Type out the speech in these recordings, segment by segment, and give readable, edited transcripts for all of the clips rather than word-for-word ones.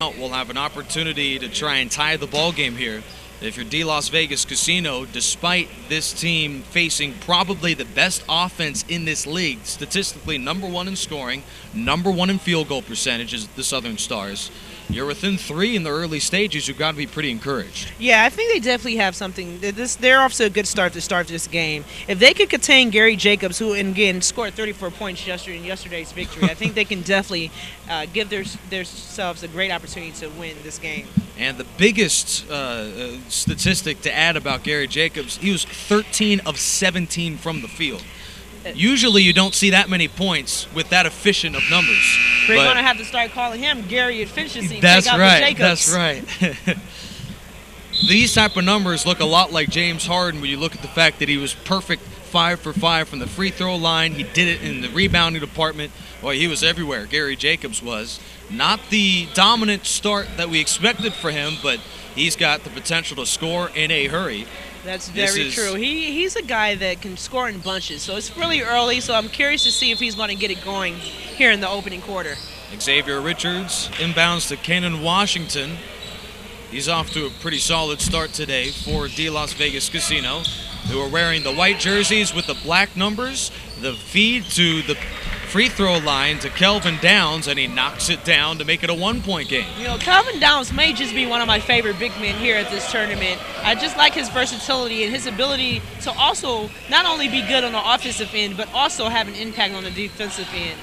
will have an opportunity to try and tie the ball game here. If you're D Las Vegas Casino, despite this team facing probably the best offense in this league, statistically number one in scoring, number one in field goal percentage is the Southern Stars. You're within 3 in the early stages. You've got to be pretty encouraged. Yeah, I think they definitely have something. They're off to a good start to start this game. If they could contain Gary Jacobs, who, and again, scored 34 points in yesterday's victory, I think they can definitely give themselves a great opportunity to win this game. And the biggest statistic to add about Gary Jacobs, he was 13 of 17 from the field. Usually you don't see that many points with that efficient of numbers. We're going to have to start calling him Gary Efficiency. That's take out right. the Jacobs. That's right. These type of numbers look a lot like James Harden when you look at the fact that he was perfect 5 for 5 from the free throw line. He did it in the rebounding department. Boy, he was everywhere. Gary Jacobs was. Not the dominant start that we expected for him, but he's got the potential to score in a hurry. That's very true. He's a guy that can score in bunches, so it's really early, so I'm curious to see if he's going to get it going here in the opening quarter. Xavier Richards inbounds to Kenan Washington. He's off to a pretty solid start today for D Las Vegas Casino, who are wearing the white jerseys with the black numbers. The feed to the free throw line to Kelvin Downs, and he knocks it down to make it a 1-point game. You know, Kelvin Downs may just be one of my favorite big men here at this tournament. I just like his versatility and his ability to also not only be good on the offensive end, but also have an impact on the defensive end.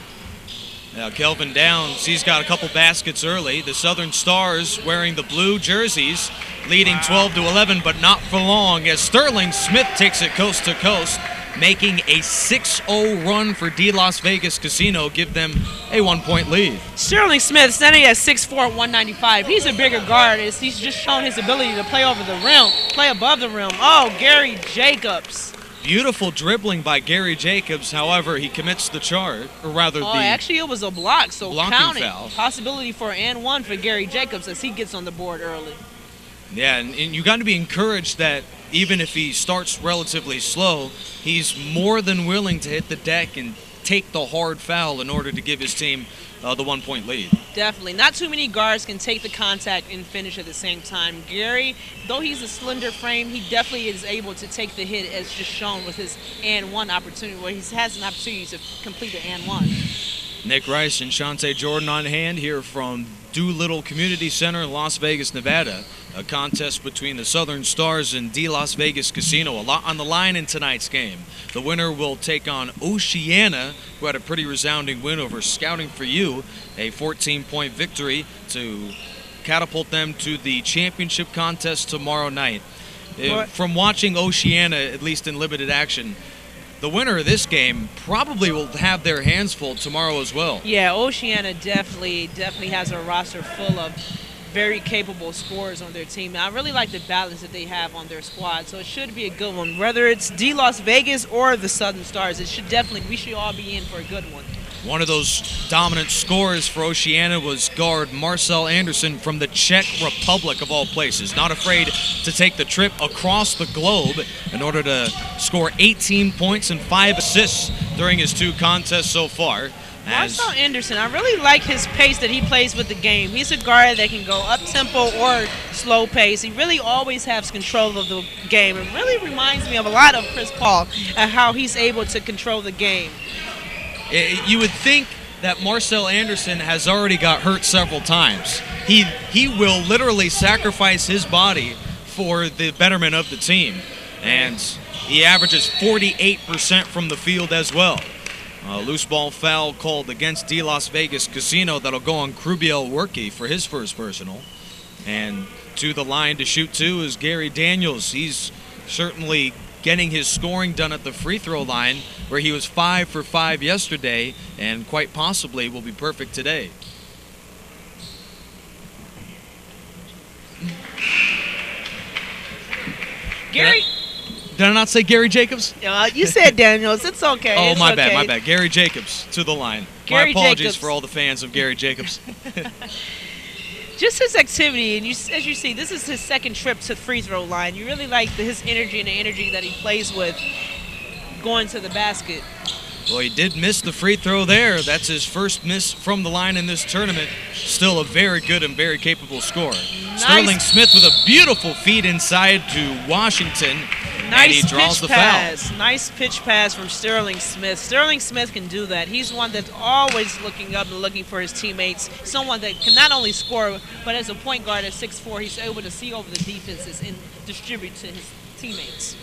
Now Kelvin Downs, he's got a couple baskets early. The Southern Stars wearing the blue jerseys, leading 12-11, but not for long as Sterling Smith takes it coast to coast, making a 6-0 run for D Las Vegas Casino, give them a 1-point lead. Sterling Smith, standing at 6'4", 195. He's a bigger guard. He's just shown his ability to play over the rim, play above the rim. Oh, Gary Jacobs. Beautiful dribbling by Gary Jacobs. However, he commits the charge, or rather actually it was a block, so blocking foul. Possibility for an one for Gary Jacobs as he gets on the board early. Yeah, and you got to be encouraged that even if he starts relatively slow, he's more than willing to hit the deck and take the hard foul in order to give his team the 1-point lead. Definitely. Not too many guards can take the contact and finish at the same time. Gary, though he's a slender frame, he definitely is able to take the hit as just shown with his and one opportunity where he has an opportunity to complete the and one. Nick Rice and Shante Jordan on hand here from Doolittle Community Center in Las Vegas, Nevada. A contest between the Southern Stars and D Las Vegas Casino. A lot on the line in tonight's game. The winner will take on Oceana, who had a pretty resounding win over Scouting for You, a 14-point victory to catapult them to the championship contest tomorrow night. From watching Oceana, at least in limited action, the winner of this game probably will have their hands full tomorrow as well. Yeah, Oceana definitely has a roster full of very capable scorers on their team. I really like the balance that they have on their squad, so it should be a good one. Whether it's D Las Vegas or the Southern Stars, we should all be in for a good one. One of those dominant scorers for Oceana was guard Marcel Anderson from the Czech Republic, of all places. Not afraid to take the trip across the globe in order to score 18 points and 5 assists during his 2 contests so far. Marcel Anderson, I really like his pace that he plays with the game. He's a guard that can go up-tempo or slow pace. He really always has control of the game. It really reminds me of a lot of Chris Paul and how he's able to control the game. You would think that Marcel Anderson has already got hurt several times. He will literally sacrifice his body for the betterment of the team. And he averages 48% from the field as well. A loose ball foul called against D Las Vegas Casino. That'll go on Krubiel Werke for his first personal. And to the line to shoot 2 is Gary Daniels. He's certainly getting his scoring done at the free throw line, where he was 5 for 5 yesterday and quite possibly will be perfect today. Gary? Did I not say Gary Jacobs? You said Daniels. It's okay. Oh, it's my okay. bad, my bad. Gary Jacobs to the line. Gary My apologies Jacobs. for all the fans of Gary Jacobs. Just his activity, and as you see, this is his second trip to the free throw line. You really like his energy and the energy that he plays with going to the basket. Well, he did miss the free throw there. That's his first miss from the line in this tournament. Still a very good and very capable scorer. Nice. Sterling Smith with a beautiful feed inside to Washington. And he draws the foul. Nice pitch pass from Sterling Smith. Sterling Smith can do that. He's one that's always looking up and looking for his teammates. Someone that can not only score, but as a point guard at 6'4", he's able to see over the defenses and distribute to his teammates.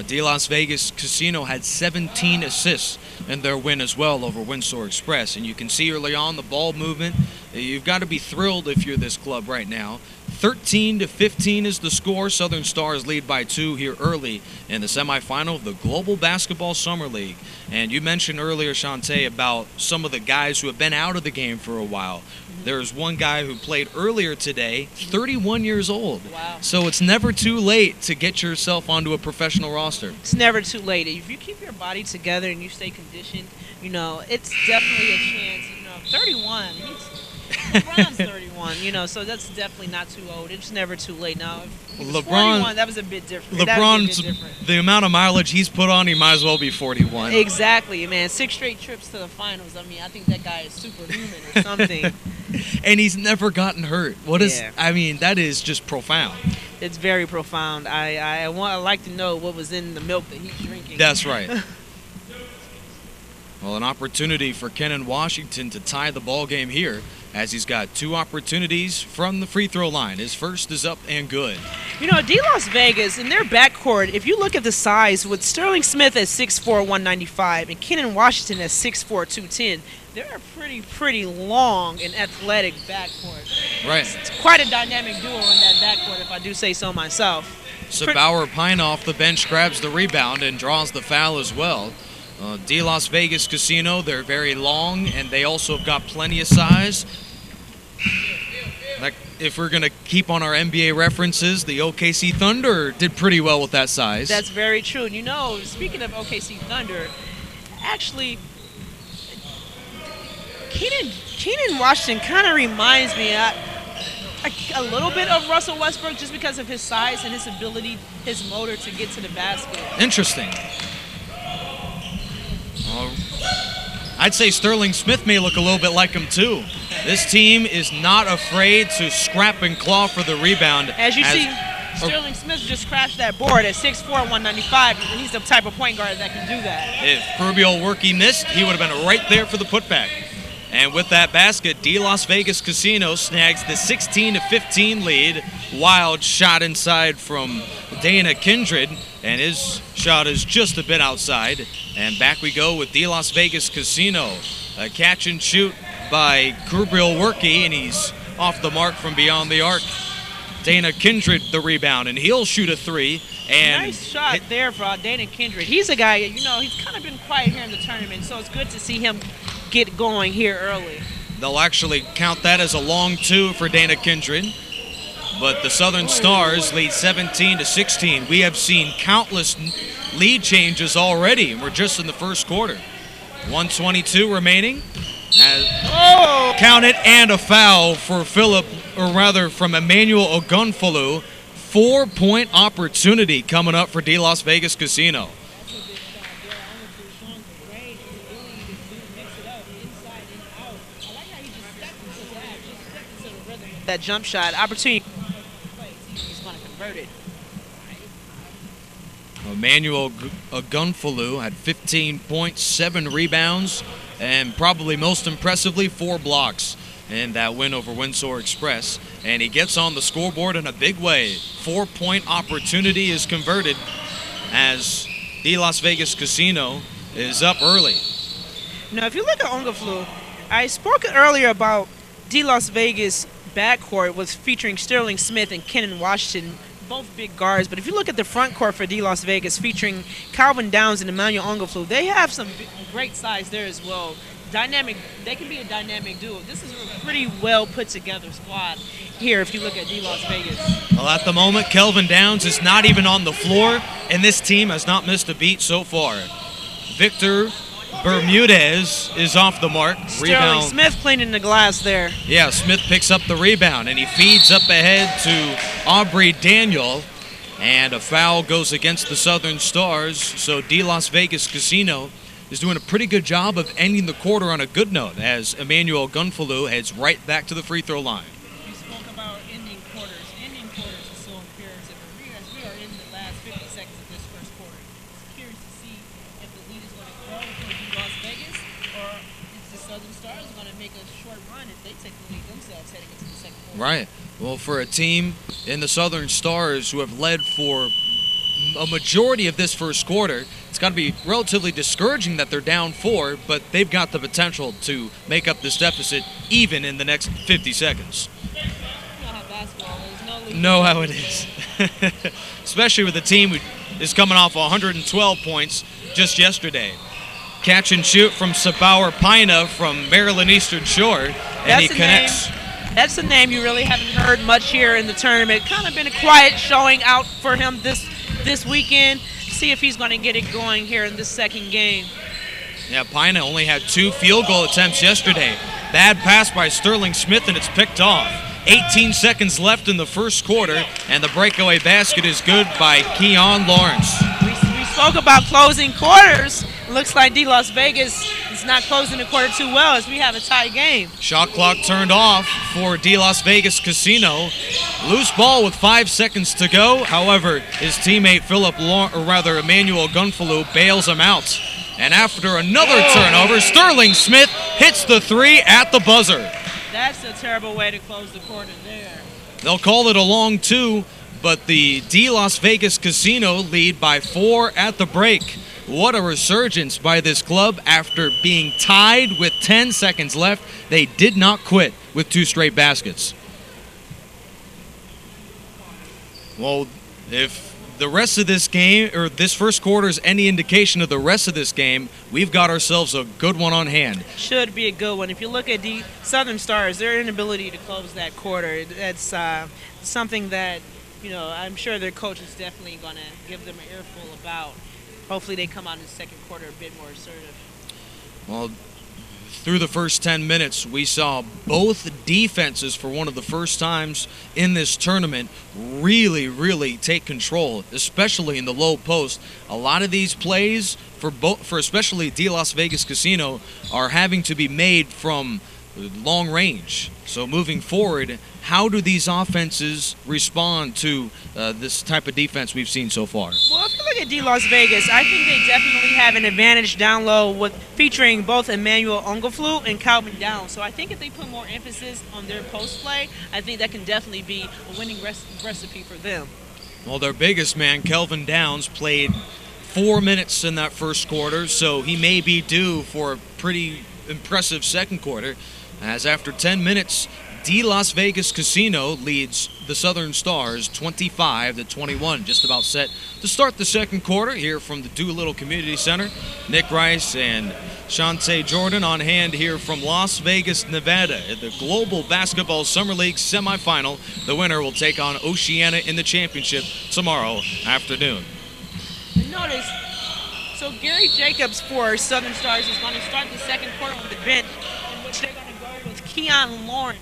De Las Vegas Casino had 17 assists in their win as well over Windsor Express. And you can see early on the ball movement. You've got to be thrilled if you're this club right now. 13-15 is the score. Southern Stars lead by 2 here early in the semifinal of the Global Basketball Summer League. And you mentioned earlier, Shantae, about some of the guys who have been out of the game for a while. There's one guy who played earlier today, 31 years old. Wow. So it's never too late to get yourself onto a professional roster. It's never too late. If you keep your body together and you stay conditioned, it's definitely a chance. 31. LeBron's 31, so that's definitely not too old. It's never too late. Now, if he was 41, that was a bit different. The amount of mileage he's put on, he might as well be 41. Exactly, man. 6 straight trips to the finals. I mean, I think that guy is superhuman or something. And he's never gotten hurt. That is just profound. It's very profound. I like to know what was in the milk that he's drinking. That's right. Well, an opportunity for Kenan Washington to tie the ball game here, as he's got 2 opportunities from the free throw line. His first is up and good. De Las Vegas, in their backcourt, if you look at the size, with Sterling Smith at 6'4", 195, and Kenan Washington at 6'4", 210, they're a pretty long and athletic backcourt. Right. It's quite a dynamic duo in that backcourt, if I do say so myself. Sabauer Pine off the bench grabs the rebound and draws the foul as well. De Las Vegas Casino, they're very long, and they also have got plenty of size. Like, if we're going to keep on our NBA references, the OKC Thunder did pretty well with that size. That's very true. Speaking of OKC Thunder, actually, Kenan Washington kind of reminds me a little bit of Russell Westbrook, just because of his size and his ability, his motor to get to the basket. Interesting. I'd say Sterling Smith may look a little bit like him too. This team is not afraid to scrap and claw for the rebound. As you see, Sterling Smith just crashed that board at 6'4", 195. He's the type of point guard that can do that. If Kerbiel Workey missed, he would have been right there for the putback. And with that basket, De Las Vegas Casino snags the 16-15 lead. Wild shot inside from Dana Kindred, and his shot is just a bit outside. And back we go with De Las Vegas Casino. A catch and shoot by Kerbiel Workey, and he's off the mark from beyond the arc. Dana Kindred the rebound, and he'll shoot a 3. And nice shot there for Dana Kindred. He's a guy, he's kind of been quiet here in the tournament, so it's good to see him get going here early. They'll actually count that as a long 2 for Dana Kindred. But the Southern Stars lead 17-16. We have seen countless lead changes already, and we're just in the first quarter. 1:22 remaining. Count it, and a foul for from Emmanuel Ogunfolu. 4-point opportunity coming up for De Las Vegas Casino. That jump shot opportunity, he's going to convert it. Emmanuel Ogunfolu had 15 points, 7 rebounds, and probably most impressively 4 blocks in that win over Windsor Express. And he gets on the scoreboard in a big way. 4-point opportunity is converted as De Las Vegas Casino is up early. Now, if you look at Ogunfolu, I spoke earlier about De Las Vegas backcourt was featuring Sterling Smith and Kenan Washington, both big guards. But if you look at the front court for De Las Vegas, featuring Calvin Downs and Emmanuel Ogunfolu, they have some great size there as well. They can be a dynamic duo. This is a pretty well put together squad here if you look at De Las Vegas. Well, at the moment, Kelvin Downs is not even on the floor, and this team has not missed a beat so far. Victor Bermudez is off the mark. Sterling Smith cleaning the glass there. Yeah, Smith picks up the rebound, and he feeds up ahead to Aubrey Daniel. And a foul goes against the Southern Stars, so De Las Vegas Casino is doing a pretty good job of ending the quarter on a good note as Emmanuel Gunfalou heads right back to the free throw line. You spoke about ending quarters. Ending quarters is so imperative. As we are in the last 50 seconds of this first quarter, it's curious to see if the lead is going to grow for Las Vegas, or if the Southern Stars going to make a short run if they take the lead themselves heading into the second quarter. Right. Well, for a team in the Southern Stars who have led for a majority of this first quarter, it's got to be relatively discouraging that they're down 4, but they've got the potential to make up this deficit even in the next 50 seconds. You know how basketball is. No lead. Know how it is. Especially with a team who is coming off 112 points just yesterday. Catch and shoot from Sabauer Pina from Maryland Eastern Shore, and he connects. That's a name you really haven't heard much here in the tournament. Kind of been a quiet showing out for him this weekend. See if he's going to get it going here in this second game. Yeah, Pina only had 2 field goal attempts yesterday. Bad pass by Sterling Smith, and it's picked off. 18 seconds left in the first quarter, and the breakaway basket is good by Keon Lawrence. We spoke about closing quarters. Looks like D. Las Vegas is not closing the quarter too well as we have a tie game. Shot clock turned off for D. Las Vegas Casino. Loose ball with 5 seconds to go. However, his teammate Emmanuel Gunfalou bails him out. And after another turnover, Sterling Smith hits the 3 at the buzzer. That's a terrible way to close the quarter there. They'll call it a long 2, but the D. Las Vegas Casino lead by 4 at the break. What a resurgence by this club after being tied with 10 seconds left. They did not quit with 2 straight baskets. Well, if the rest of this game, or this first quarter, is any indication of the rest of this game, we've got ourselves a good one on hand. Should be a good one. If you look at the Southern Stars, their inability to close that quarter, that's something that, I'm sure their coach is definitely going to give them an earful about. Hopefully they come out in the second quarter a bit more assertive. Well, through the first 10 minutes, we saw both defenses for one of the first times in this tournament really take control, especially in the low post. A lot of these plays for especially D. Las Vegas Casino are having to be made from long range. So moving forward, how do these offenses respond to this type of defense we've seen so far? Well, if you look at D. Las Vegas, I think they definitely have an advantage down low with featuring both Emmanuel Ongaflu and Calvin Downs. So I think if they put more emphasis on their post play, I think that can definitely be a winning recipe for them. Well, their biggest man, Calvin Downs, played 4 minutes in that first quarter, so he may be due for a pretty impressive second quarter, as after 10 minutes, D. Las Vegas Casino leads the Southern Stars 25-21. Just about set to start the second quarter here from the Doolittle Community Center. Nick Rice and Shantae Jordan on hand here from Las Vegas, Nevada at the Global Basketball Summer League semifinal. The winner will take on Oceana in the championship tomorrow afternoon. Notice, so Gary Jacobs for Southern Stars is going to start the second quarter on the bench, in which they're going to go with Keon Lawrence.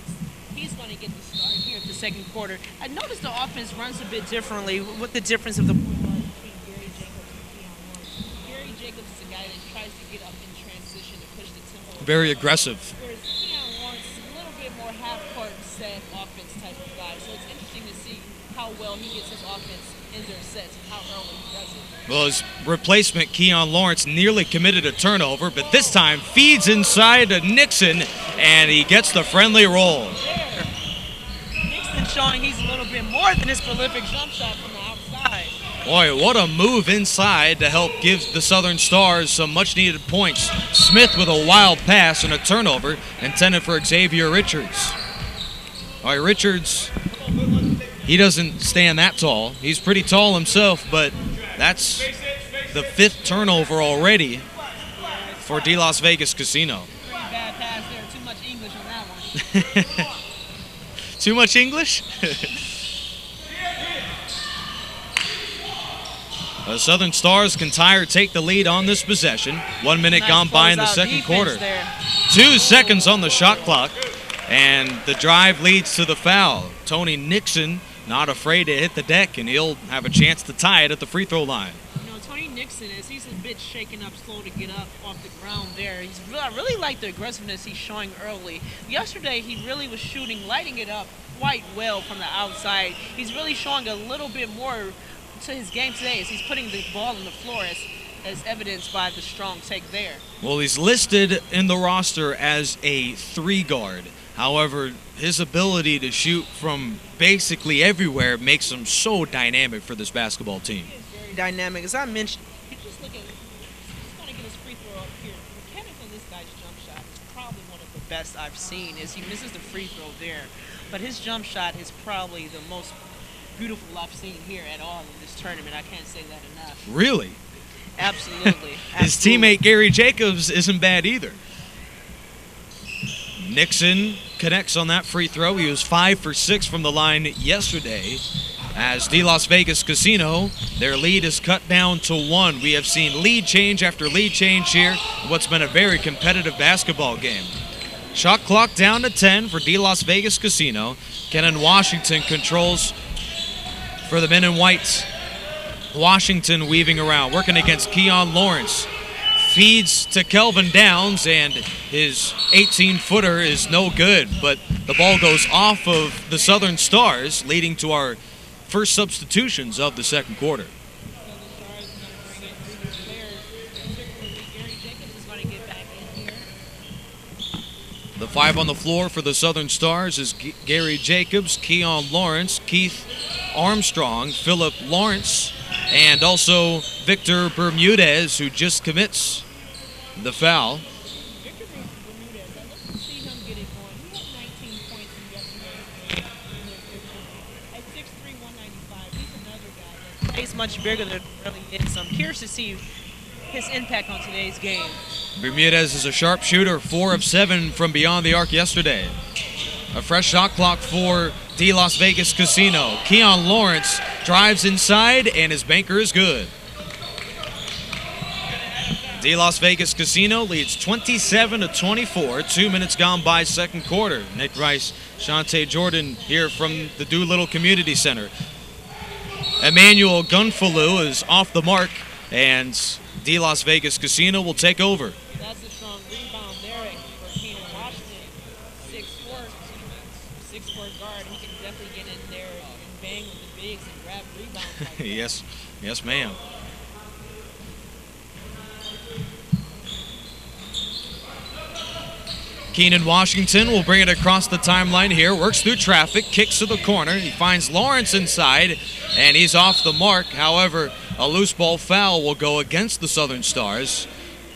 He's going to get the start here at the second quarter. I noticed the offense runs a bit differently with the difference of the point guard between Gary Jacobs and Keon Lawrence. Gary Jacobs is a guy that tries to get up in transition to push the tempo. Very aggressive. Whereas Keon Lawrence is a little bit more half-court set offense type of guy. So it's interesting to see how well he gets his offense in their sets and how early he does it. Well, his replacement, Keon Lawrence, nearly committed a turnover, but this time feeds inside to Nixon, and he gets the friendly roll. Nixon showing he's a little bit more than his prolific jump shot from the outside. Boy, what a move inside to help give the Southern Stars some much-needed points. Smith with a wild pass and a turnover intended for Xavier Richards. All right, Richards, he doesn't stand that tall. He's pretty tall himself, but that's the 5th turnover already for D. Las Vegas Casino. Pretty bad pass there. Too much English on that one. Too much English? The Southern Stars can take the lead on this possession. 1 minute Nice gone by in the closeout second defense quarter. there. 2 seconds on the shot clock, and the drive leads to the foul. Tony Nixon not afraid to hit the deck, and he'll have a chance to tie it at the free throw line. Tony Nixon is he's a bit shaken up, slow to get up off the ground there. I really like the aggressiveness he's showing early. Yesterday, he really was shooting, lighting it up quite well from the outside. He's really showing a little bit more to his game today as he's putting the ball on the floor as evidenced by the strong take there. Well, he's listed in the roster as a 3 guard. However, his ability to shoot from basically everywhere makes him so dynamic for this basketball team. He is very dynamic. As I mentioned, he's just going to get his free throw up here. The mechanics on this guy's jump shot is probably one of the best I've seen as he misses the free throw there. But his jump shot is probably the most beautiful I've seen here at all in this tournament. I can't say that enough. Really? Absolutely. His teammate Gary Jacobs isn't bad either. Nixon connects on that free throw. He was 5 for 6 from the line yesterday. As the Las Vegas Casino, their lead is cut down to 1. We have seen lead change after lead change here in what's been a very competitive basketball game. Shot clock down to 10 for the Las Vegas Casino. Kenan Washington controls for the men in white. Washington weaving around, working against Keon Lawrence. Feeds to Kelvin Downs, and his 18-footer is no good, but the ball goes off of the Southern Stars, leading to our first substitutions of the second quarter. The 5 on the floor for the Southern Stars is Gary Jacobs, Keon Lawrence, Keith Armstrong, Philip Lawrence, and also Victor Bermudez, who just commits the foul. Victor Bermudez, I'd love to see him get it going. He had 19 points in yesterday's game at 6'3", 195. He's another guy that plays much bigger than really is. So I'm curious to see his impact on today's game. Bermudez is a sharp shooter, 4 of 7 from beyond the arc yesterday. A fresh shot clock for the Las Vegas Casino. Keon Lawrence drives inside, and his banker is good. The Las Vegas Casino leads 27-24. 2 minutes gone by second quarter. Nick Rice, Shante Jordan here from the Doolittle Community Center. Emmanuel Gunfalou is off the mark, and the Las Vegas Casino will take over. That's a strong rebound there for Kenan Washington. 6'4" guard. He can definitely get in there and bang with the bigs and grab rebounds like that. Yes, ma'am. Kenan Washington will bring it across the timeline here, works through traffic, kicks to the corner. He finds Lawrence inside, and he's off the mark. However, a loose ball foul will go against the Southern Stars.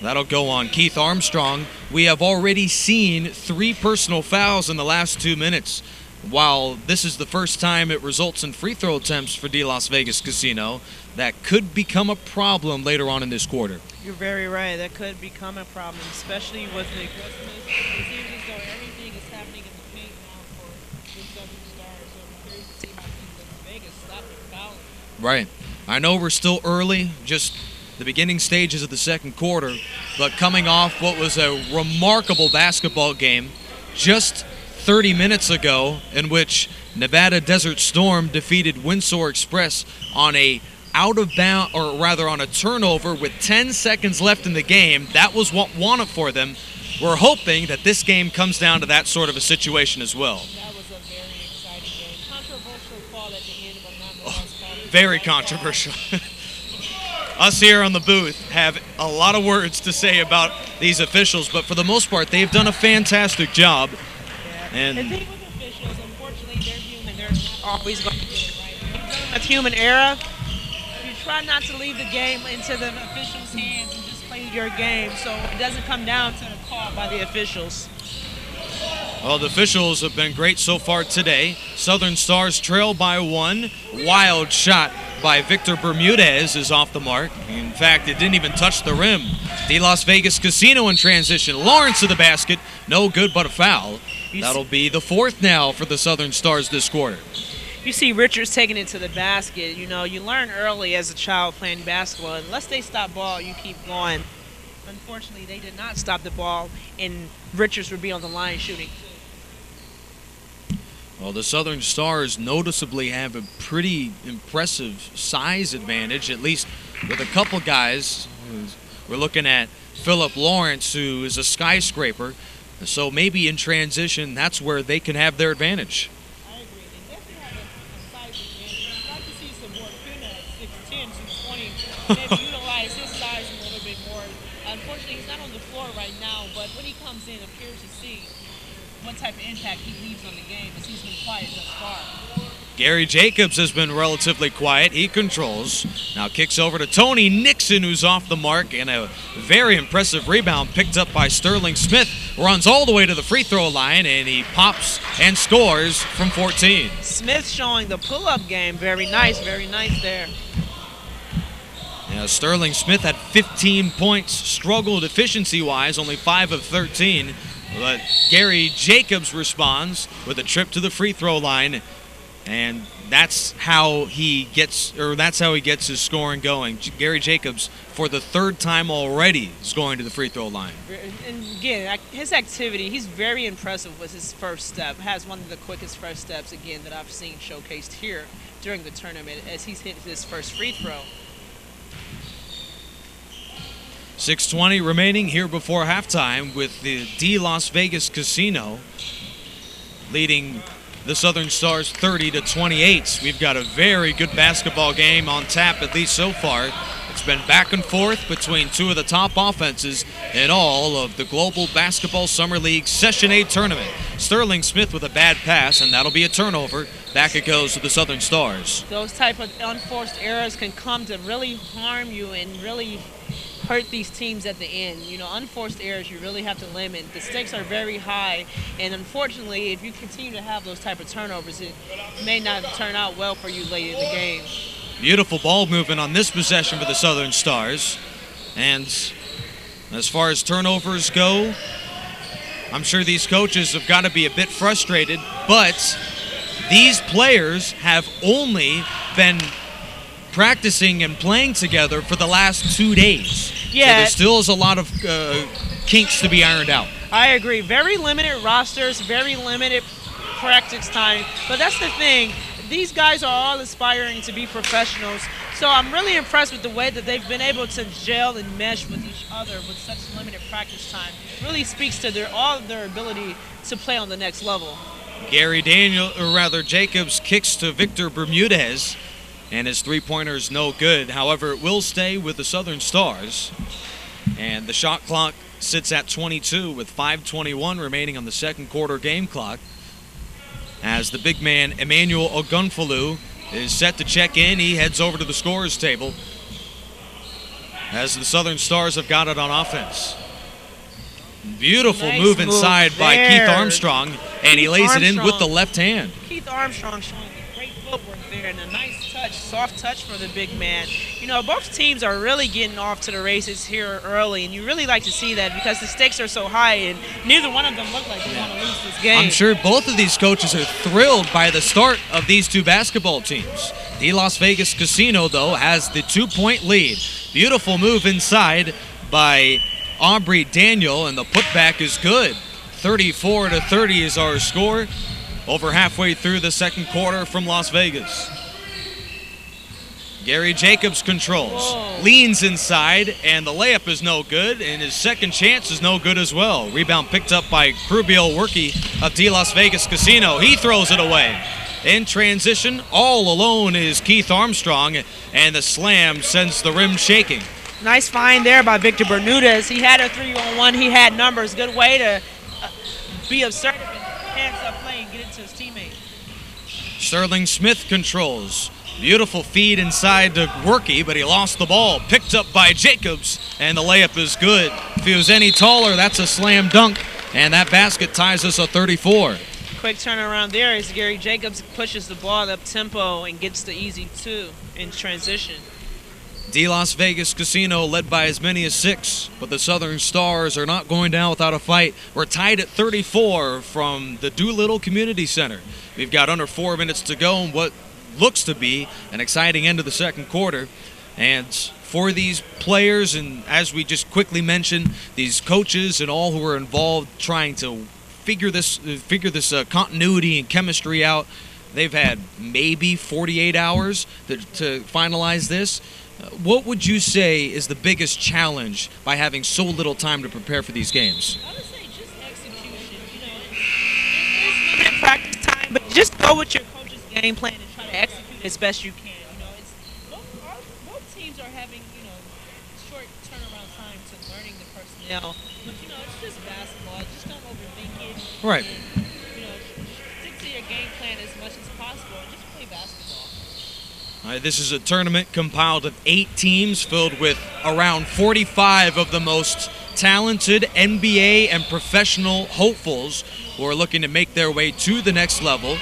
That'll go on Keith Armstrong. We have already seen 3 personal fouls in the last 2 minutes. While this is the first time it results in free throw attempts for the Las Vegas Casino, that could become a problem later on in this quarter. You're very right. That could become a problem, especially with the aggressiveness. It seems as though everything is happening in the paint now for the Southern Stars. So I'm curious to see how Las Vegas stop it fouling. Right. I know we're still early, just the beginning stages of the second quarter, but coming off what was a remarkable basketball game just 30 minutes ago, in which Nevada Desert Storm defeated Windsor Express on a out of bound, or rather on a turnover with 10 seconds left in the game. That was what won it for them. We're hoping that this game comes down to that sort of a situation as well. That was a very exciting game. Controversial call at the end, but not very controversial. Us here on the booth have a lot of words to say about these officials, but for the most part, they've done a fantastic job. Yeah. And the thing with officials, unfortunately, they're human. They're not always going to get it right. That's human error. You try not to leave the game into the officials' hands and just play your game, so it doesn't come down to the call by the officials. Well, the officials have been great so far today. Southern Stars trail by 1. Wild shot by Victor Bermudez is off the mark. In fact, it didn't even touch the rim. The Las Vegas Casino in transition. Lawrence to the basket. No good but a foul. That'll be the 4th now for the Southern Stars this quarter. You see Richards taking it to the basket. You know, you learn early as a child playing basketball, unless they stop ball, you keep going. Unfortunately, they did not stop the ball, and Richards would be on the line shooting. Well, the Southern Stars noticeably have a pretty impressive size advantage, at least with a couple guys. We're looking at Philip Lawrence, who is a skyscraper. So maybe in transition, that's where they can have their advantage. I agree. They definitely have a size advantage. I'd like to see some more Puna at 6'10", 220. Maybe utilize his size a little bit more. Unfortunately, he's not on the floor right now, but when he comes in, it appears to see what type of impact he leaves on the game, as he's been quiet thus far. Gary Jacobs has been relatively quiet. He controls. Now kicks over to Tony Nixon, who's off the mark, and a very impressive rebound picked up by Sterling Smith. Runs all the way to the free throw line, and he pops and scores from 14. Smith showing the pull-up game. Very nice there. Now, Sterling Smith had 15 points, struggled efficiency-wise, only 5 of 13. But Gary Jacobs responds with a trip to the free throw line, and that's how he gets his scoring going. Gary Jacobs, for the third time already, is going to the free throw line. And again, his activity, he's very impressive with his first step. Has one of the quickest first steps, again, that I've seen showcased here during the tournament as he's hit his first free throw. 6:20 remaining here before halftime, with the D Las Vegas Casino leading the Southern Stars 30-28. We've got a very good basketball game on tap, at least so far. It's been back and forth between two of the top offenses in all of the Global Basketball Summer League Session A tournament. Sterling Smith with a bad pass, and that'll be a turnover. Back it goes to the Southern Stars. Those type of unforced errors can come to really harm you and really hurt these teams at the end. You know, unforced errors you really have to limit. The stakes are very high, and unfortunately, if you continue to have those type of turnovers, it may not turn out well for you late in the game. Beautiful ball movement on this possession for the Southern Stars. And as far as turnovers go, I'm sure these coaches have got to be a bit frustrated, but these players have only been practicing and playing together for the last 2 days. Yeah. So there still is a lot of kinks to be ironed out. I agree. Very limited rosters, very limited practice time. But that's the thing. These guys are all aspiring to be professionals. So I'm really impressed with the way that they've been able to gel and mesh with each other with such limited practice time. Really speaks to all of their ability to play on the next level. Jacobs kicks to Victor Bermudez, and his three-pointer is no good. However, it will stay with the Southern Stars. And the shot clock sits at 22 with 5:21 remaining on the second quarter game clock, as the big man Emmanuel Ogunfolu is set to check in. He heads over to the scorer's table as the Southern Stars have got it on offense. Beautiful Nice move inside by there. Keith Armstrong, and he lays it in with the left hand. Keith Armstrong showing great footwork there and a nice touch, soft touch for the big man. You know, both teams are really getting off to the races here early, and you really like to see that because the stakes are so high, and neither one of them look like they want to lose this game. I'm sure both of these coaches are thrilled by the start of these two basketball teams. The Las Vegas Casino, though, has the 2-point lead. Beautiful move inside by Aubrey Daniel, and the putback is good. 34-30 is our score. Over halfway through the second quarter from Las Vegas. Gary Jacobs controls, leans inside, and the layup is no good, and his second chance is no good as well. Rebound picked up by Krubio Werke of D Las Vegas Casino. He throws it away. In transition, all alone is Keith Armstrong, and the slam sends the rim shaking. Nice find there by Victor Bermudez. He had a 3-on-1. He had numbers. Good way to be assertive and hands-up play and get it to his teammate. Sterling Smith controls. Beautiful feed inside to Werke, but he lost the ball. Picked up by Jacobs, and the layup is good. If he was any taller, that's a slam dunk, and that basket ties us at 34. Quick turnaround there as Gary Jacobs pushes the ball up tempo and gets the easy two in transition. D Las Vegas Casino led by as many as 6, but the Southern Stars are not going down without a fight. We're tied at 34 from the Doolittle Community Center. We've got under 4 minutes to go in what looks to be an exciting end of the second quarter. And for these players, and as we just quickly mentioned, these coaches and all who are involved trying to figure this continuity and chemistry out, they've had maybe 48 hours to finalize this. What would you say is the biggest challenge by having so little time to prepare for these games? I would say just execution. There's limited practice time, but just go with your coach's game plan and try to execute as best you can. It's both teams are having short turnaround time to learning the personnel, but it's just basketball. Just don't overthink it. Right. And, stick to your game plan as much as possible and just play basketball. All right, this is a tournament compiled of 8 teams filled with around 45 of the most talented NBA and professional hopefuls who are looking to make their way to the next level,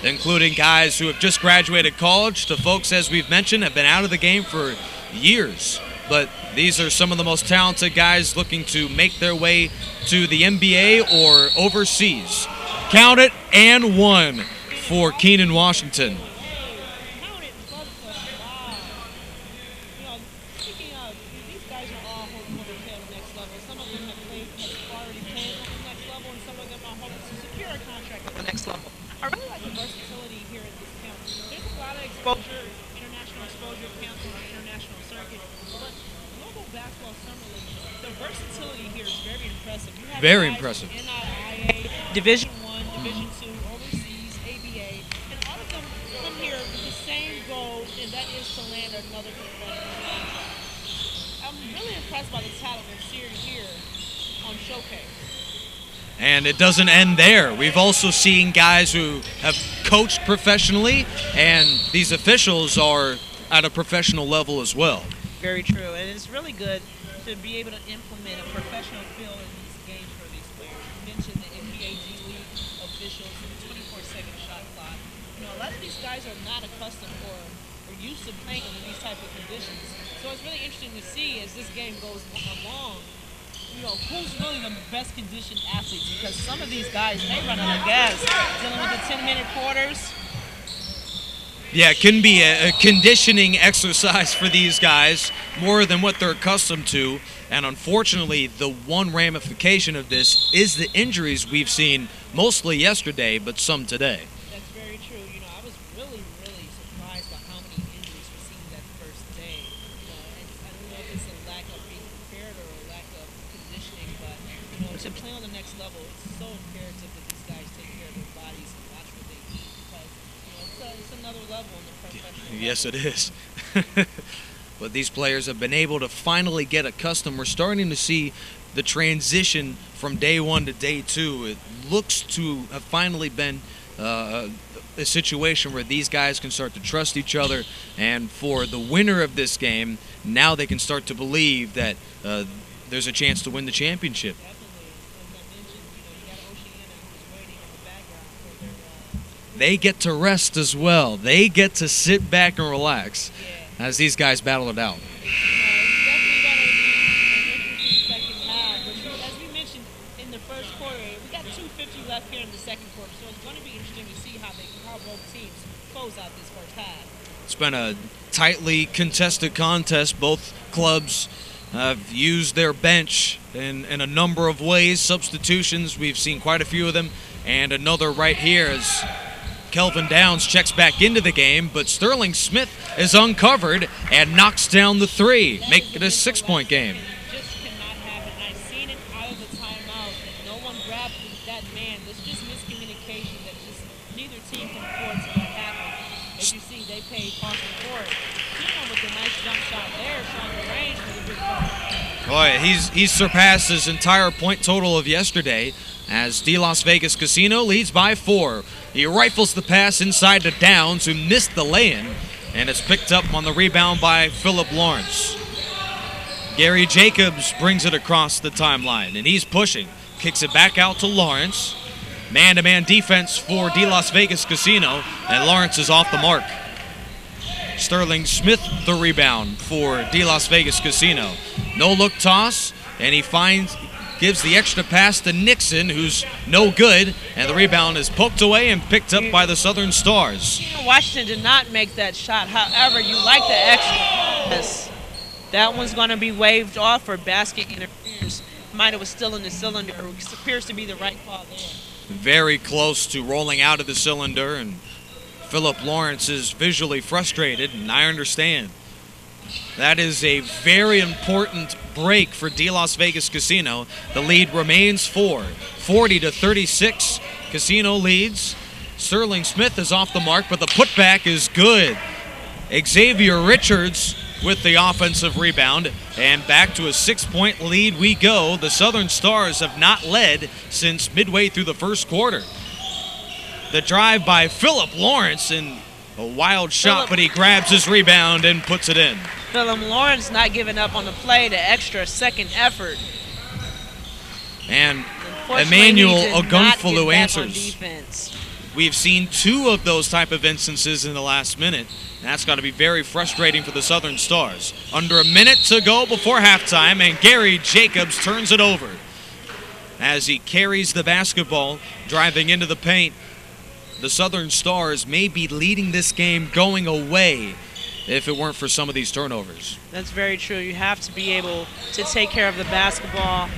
including guys who have just graduated college to folks, as we've mentioned, have been out of the game for years. But these are some of the most talented guys looking to make their way to the NBA or overseas. Count it, and one for Keenan Washington. Speaking of, these guys are all hoping to play on the next level. Some of them have already played on the next level, and some of them are hoping to secure a contract at the next level. I really like the versatility here at this camp. There's a lot of exposure, international exposure camps on the international circuit, but global basketball summer league, the versatility here is very impressive. You have Very guys impressive. from NIIA, Division I, Division II, overseas, ABA, and all of them come here with the same goal, and that is to land another professional contract. I'm really impressed by the talent we're seeing here on Showcase. And it doesn't end there. We've also seen guys who have coached professionally, and these officials are at a professional level as well. Very true, and it's really good to be able to implement a professional feel in these games for these players. You mentioned the NBA G League officials and the 24-second shot clock. A lot of these guys are not accustomed or used to playing under these type of conditions. So it's really interesting to see as this game goes along, who's really the best conditioned athletes, because some of these guys, they run out of gas dealing with the 10-minute quarters. Yeah, it can be a conditioning exercise for these guys, more than what they're accustomed to. And unfortunately, the one ramification of this is the injuries we've seen, mostly yesterday, but some today. That's very true. I was really, really surprised by how many injuries we seen that first day. I don't know if it's a lack of being prepared or a lack of conditioning, but to play on the next level, it's so imperative that these guys take care of their bodies and watch what they eat, because it's another level in the professional. Yes, it is. But these players have been able to finally get accustomed. We're starting to see the transition from day 1 to day 2. It looks to have finally been a situation where these guys can start to trust each other, and for the winner of this game, now they can start to believe that there's a chance to win the championship. Definitely. As I mentioned, you got Oceana who's waiting in the background for their They get to rest as well. They get to sit back and relax as these guys battle it out. It's definitely going to be an interesting second half. But as we mentioned in the first quarter, we got 2:50 left here in the second quarter, so it's going to be interesting to see how both teams close out this first half. It's been a tightly contested contest. Both clubs have used their bench in a number of ways. Substitutions, we've seen quite a few of them. And another right here as Kelvin Downs checks back into the game, but Sterling Smith is uncovered and knocks down the 3, make it a 6-point game. Just cannot happen. I've seen it out of the timeout that no one grabbed that man. There's just miscommunication that just neither team can afford to let happen. As you see, they pay Austin for it. Keenan with a nice jump shot there, showing the range for the big ball. Boy, he's surpassed his entire point total of yesterday as the Las Vegas Casino leads by 4. He rifles the pass inside to Downs, who missed the lay-in, and it's picked up on the rebound by Phillip Lawrence. Gary Jacobs brings it across the timeline, and he's pushing. Kicks it back out to Lawrence. Man-to-man defense for the Las Vegas Casino, and Lawrence is off the mark. Sterling Smith the rebound for the Las Vegas Casino. No-look toss, and he gives the extra pass to Nixon, who's no good, and the rebound is poked away and picked up by the Southern Stars. Washington did not make that shot. However, you like the extra pass. That one's going to be waved off for basket interference. Might have was still in the cylinder. It appears to be the right call there. Very close to rolling out of the cylinder, and Phillip Lawrence is visually frustrated, and I understand. That is a very important break for De Las Vegas Casino. The lead remains 40-36. Casino leads. Sterling Smith is off the mark, but the putback is good. Xavier Richards with the offensive rebound, and back to a 6-point lead we go. The Southern Stars have not led since midway through the first quarter. The drive by Philip Lawrence, and a wild shot, but he grabs his rebound and puts it in. Philip Lawrence not giving up on the play, the extra second effort. And Emmanuel Ogunfolu answers. Defense. We've seen 2 of those type of instances in the last minute. That's got to be very frustrating for the Southern Stars. Under a minute to go before halftime, and Gary Jacobs turns it over as he carries the basketball, driving into the paint. The Southern Stars may be leading this game going away if it weren't for some of these turnovers. That's very true. You have to be able to take care of the basketball.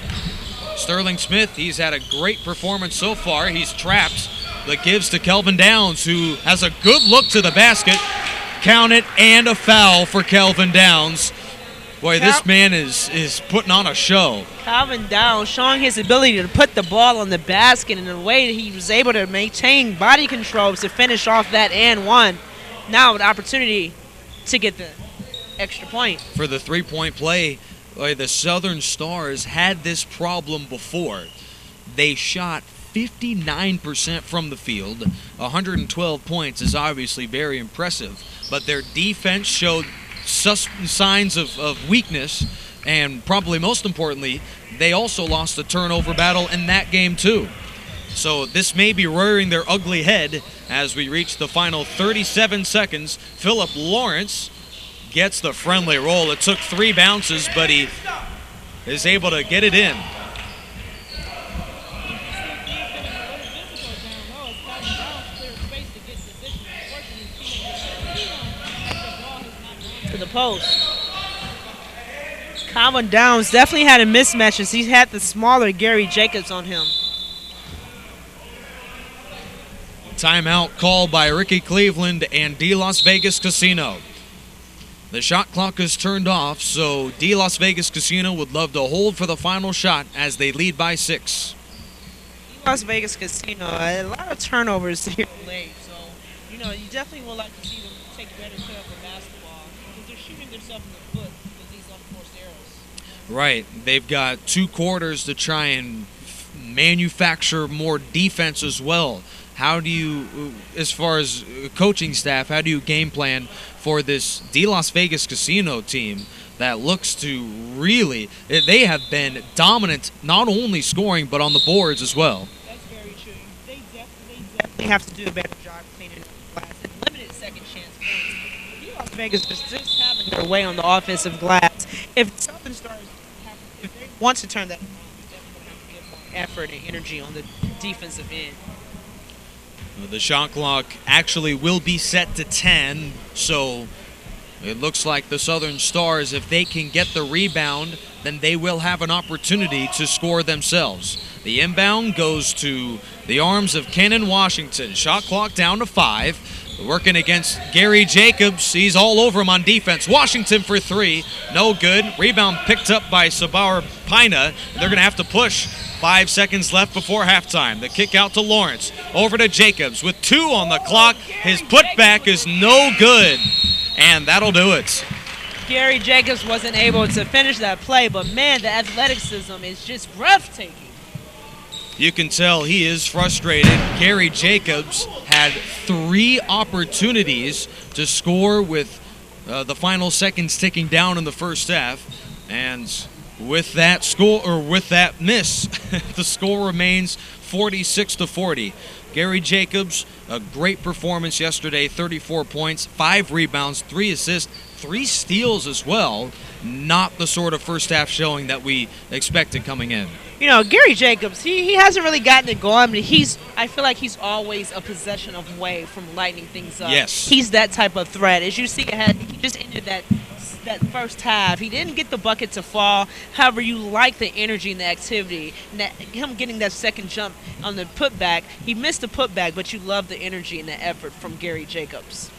Sterling Smith, he's had a great performance so far. He's trapped, but gives to Kelvin Downs, who has a good look to the basket. Count it, and a foul for Kelvin Downs. Boy, this man is putting on a show. Calvin Downs showing his ability to put the ball on the basket in a way that he was able to maintain body controls to finish off that and one. Now an opportunity to get the extra point. For the three-point play, the Southern Stars had this problem before. They shot 59% from the field. 112 points is obviously very impressive, but their defense showed signs of weakness, and probably most importantly, they also lost the turnover battle in that game too. So this may be rearing their ugly head as we reach the final 37 seconds. Philip Lawrence gets the friendly roll. It took 3 bounces, but he is able to get it in. To the post. Calvin Downs definitely had a mismatch as he had the smaller Gary Jacobs on him. Timeout called by Ricky Cleveland and De Las Vegas Casino. The shot clock is turned off, so De Las Vegas Casino would love to hold for the final shot as they lead by 6. Las Vegas Casino, a lot of turnovers here late, so you definitely would like to see them take better care of the basketball because they're shooting themselves in the foot with these unforced errors. Right, they've got 2 quarters to try and manufacture more defense as well. How do you, as far as coaching staff, how do you game plan for this De Las Vegas Casino team that looks to really, they have been dominant, not only scoring, but on the boards as well? That's very true. They definitely have to do a better job cleaning up the glass and limited second chance points. De Las Vegas is just having their way on the offensive glass. If Southern Stars, if they want to turn that around, they definitely have to give more effort and energy on the defensive end. The shot clock actually will be set to 10, so it looks like the Southern Stars, if they can get the rebound, then they will have an opportunity to score themselves. The inbound goes to the arms of Kenan Washington. Shot clock down to 5. Working against Gary Jacobs. He's all over him on defense. Washington for 3. No good. Rebound picked up by Sabar Pina. They're going to have to push. 5 seconds left before halftime. The kick out to Lawrence. Over to Jacobs with 2 on the clock. His putback is no good. And that'll do it. Gary Jacobs wasn't able to finish that play, but man, the athleticism is just breathtaking. You can tell he is frustrated. Gary Jacobs had 3 opportunities to score with the final seconds ticking down in the first half, and with that miss, the score remains 46-40. Gary Jacobs, a great performance yesterday, 34 points, 5 rebounds, 3 assists, 3 steals as well. Not the sort of first half showing that we expected coming in. Gary Jacobs, he hasn't really gotten it going, but I feel like he's always a possession away from lighting things up. Yes. He's that type of threat. As you see ahead, he just ended that first half. He didn't get the bucket to fall. However, you like the energy and the activity. And him getting that second jump on the putback. He missed the putback, but you love the energy and the effort from Gary Jacobs.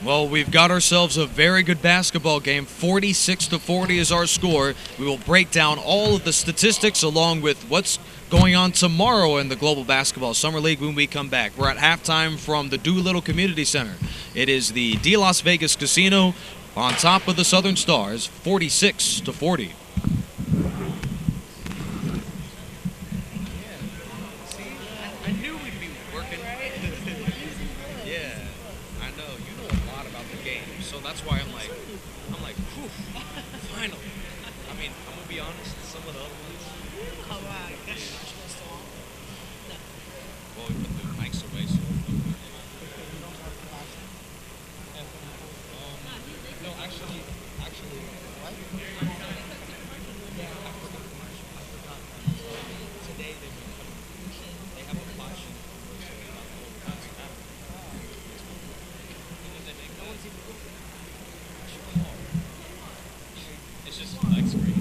Well, we've got ourselves a very good basketball game. 46-40 is our score. We will break down all of the statistics along with what's going on tomorrow in the Global Basketball Summer League when we come back. We're at halftime from the Doolittle Community Center. It is the D Las Vegas Casino on top of the Southern Stars, 46-40. I knew we'd be working. Yeah, I know. You know a lot about the game, so that's why I'm like, whew, finally. I mean, I'm gonna be honest. Some of the other ones. Well, we put the mics away, so. No, actually. Today they have a flashing commercial about the whole concert. It's just like screen.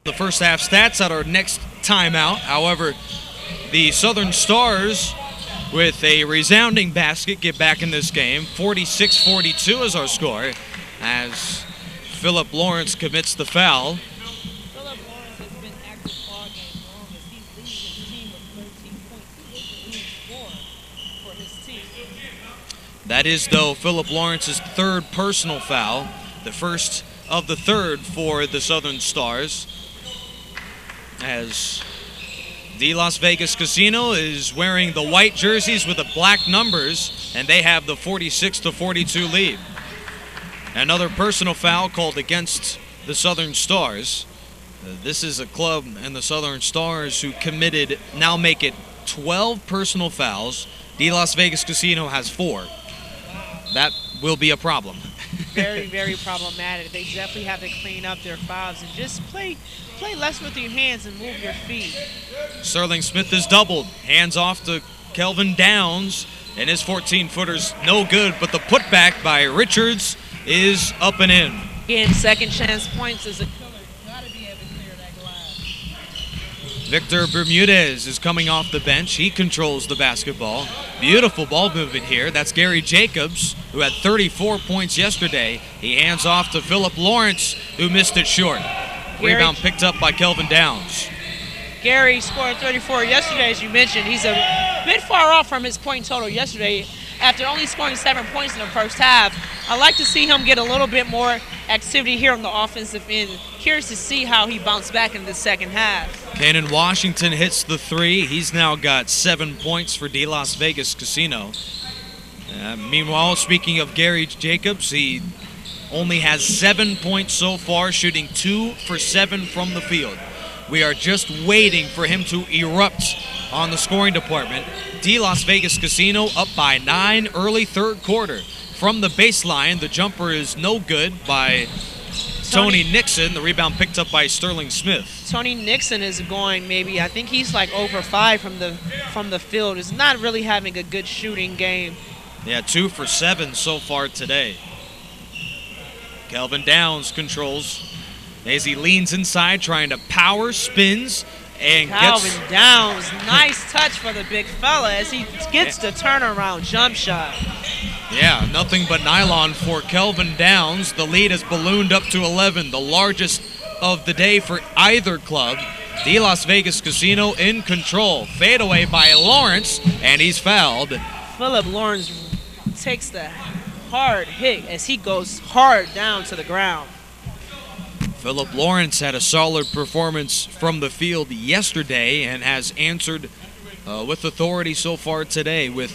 The first half stats at our next timeout. However, the Southern Stars, with a resounding basket, get back in this game. 46-42 is our score as Philip Lawrence commits the foul. Philip Lawrence has been active all game long as he's leading his team with 13 points. He is the leading scorer for his team. That is, though, Philip Lawrence's third personal foul, the first of the third for the Southern Stars, as the Las Vegas Casino is wearing the white jerseys with the black numbers, and they have the 46-42 lead. Another personal foul called against the Southern Stars. This is a club and the Southern Stars who committed, now make it 12 personal fouls. The Las Vegas Casino has 4. That will be a problem. Very, very problematic. They definitely have to clean up their fouls and just play less with your hands and move your feet. Sterling Smith is doubled. Hands off to Kelvin Downs, and his 14-footer's no good, but the putback by Richards is up and in. Again, second chance points is a killer. Gotta be able to clear that glass. Victor Bermudez is coming off the bench. He controls the basketball. Beautiful ball movement here. That's Gary Jacobs, who had 34 points yesterday. He hands off to Philip Lawrence, who missed it short. Rebound picked up by Kelvin Downs. Gary scored 34 yesterday, as you mentioned. He's a bit far off from his point total yesterday. After only scoring 7 points in the first half, I'd like to see him get a little bit more activity here on the offensive end. Curious to see how he bounced back in the second half. Cannon Washington hits the 3. He's now got 7 points for the Las Vegas Casino. Meanwhile, speaking of Gary Jacobs, he only has 7 points so far, shooting 2 for 7 from the field. We are just waiting for him to erupt on the scoring department. The Las Vegas Casino up by 9 early third quarter. From the baseline, the jumper is no good by Tony Nixon. The rebound picked up by Sterling Smith. Tony Nixon is going maybe, I think he's like over 5 from the field. Is not really having a good shooting game. Yeah, 2 for 7 so far today. Kelvin Downs controls as he leans inside, trying to power, spins, and Calvin Downs, nice touch for the big fella as he gets the turnaround jump shot. Yeah, nothing but nylon for Kelvin Downs. The lead has ballooned up to 11, the largest of the day for either club. The Las Vegas Casino in control. Fadeaway by Lawrence, and he's fouled. Philip Lawrence takes the hard hit as he goes hard down to the ground. Philip Lawrence had a solid performance from the field yesterday and has answered with authority so far today with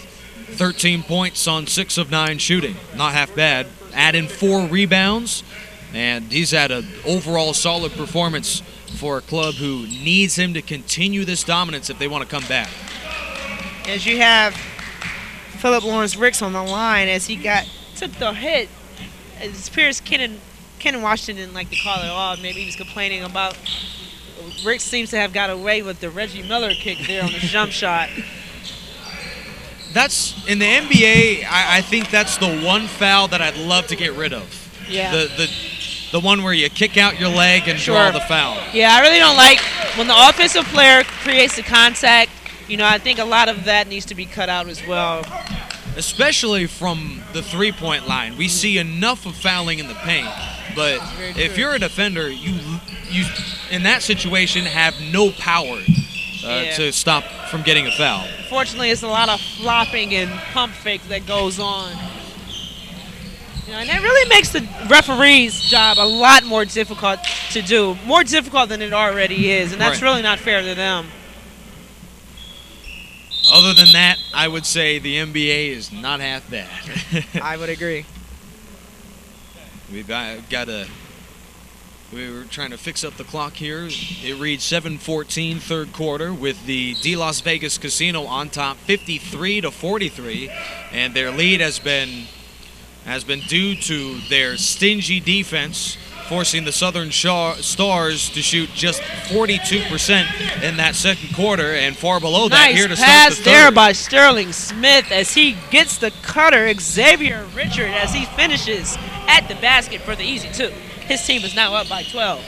13 points on 6 of 9 shooting. Not half bad. Add in 4 rebounds, and he's had an overall solid performance for a club who needs him to continue this dominance if they want to come back. As you have Philip Lawrence Ricks on the line as he took the hit. It appears Cannon Washington didn't like to call it off. Maybe he was complaining about Ricks seems to have got away with the Reggie Miller kick there on the jump shot. That's in the NBA. I think that's the one foul that I'd love to get rid of. Yeah. The one where you kick out your leg and draw the foul. Yeah, I really don't like when the offensive player creates the contact. You know, I think a lot of that needs to be cut out as well. Especially from the three-point line. We see enough of fouling in the paint. But if you're a defender, you in that situation have no power to stop from getting a foul. Unfortunately, it's a lot of flopping and pump fake that goes on. You know, and that really makes the referee's job a lot more difficult to do. More difficult than it already is, and that's really not fair to them. Other than that, I would say the NBA is not half bad. I would agree. We were trying to fix up the clock here. It reads 7:14 third quarter with the De Las Vegas Casino on top 53-43, and their lead has been due to their stingy defense, forcing the Southern Stars to shoot just 42% in that second quarter, and far below that here to start the third. Nice pass there by Sterling Smith as he gets the cutter. Xavier Richard as he finishes at the basket for the easy 2. His team is now up by 12.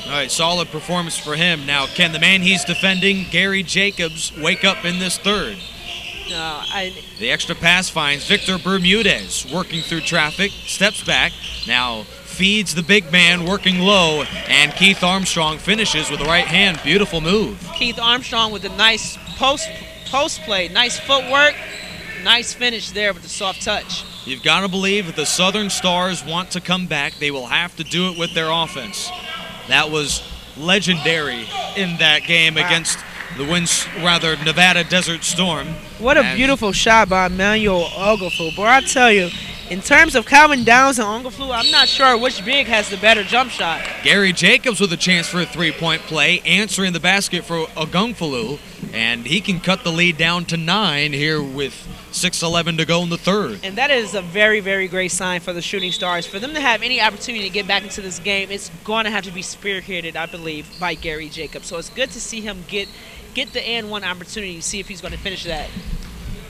All right, solid performance for him. Now, can the man he's defending, Gary Jacobs, wake up in this third? The extra pass finds Victor Bermudez working through traffic, steps back, now feeds the big man working low, and Keith Armstrong finishes with the right hand. Beautiful move. Keith Armstrong with a nice post play, nice footwork, nice finish there with the soft touch. You've got to believe if the Southern Stars want to come back, they will have to do it with their offense. That was legendary in that game against the Nevada Desert Storm. What a beautiful shot by Emmanuel Oglefu. Boy, I tell you, In terms of Calvin Downs and Ongaflu, I'm not sure which big has the better jump shot. Gary Jacobs with a chance for a three-point play, answering the basket for Ogungfalu, and he can cut the lead down to 9 here with 6:11 to go in the third. And that is a very, very great sign for the Shooting Stars. For them to have any opportunity to get back into this game, it's going to have to be spearheaded, I believe, by Gary Jacobs. So it's good to see him get the and one opportunity, see if he's going to finish that.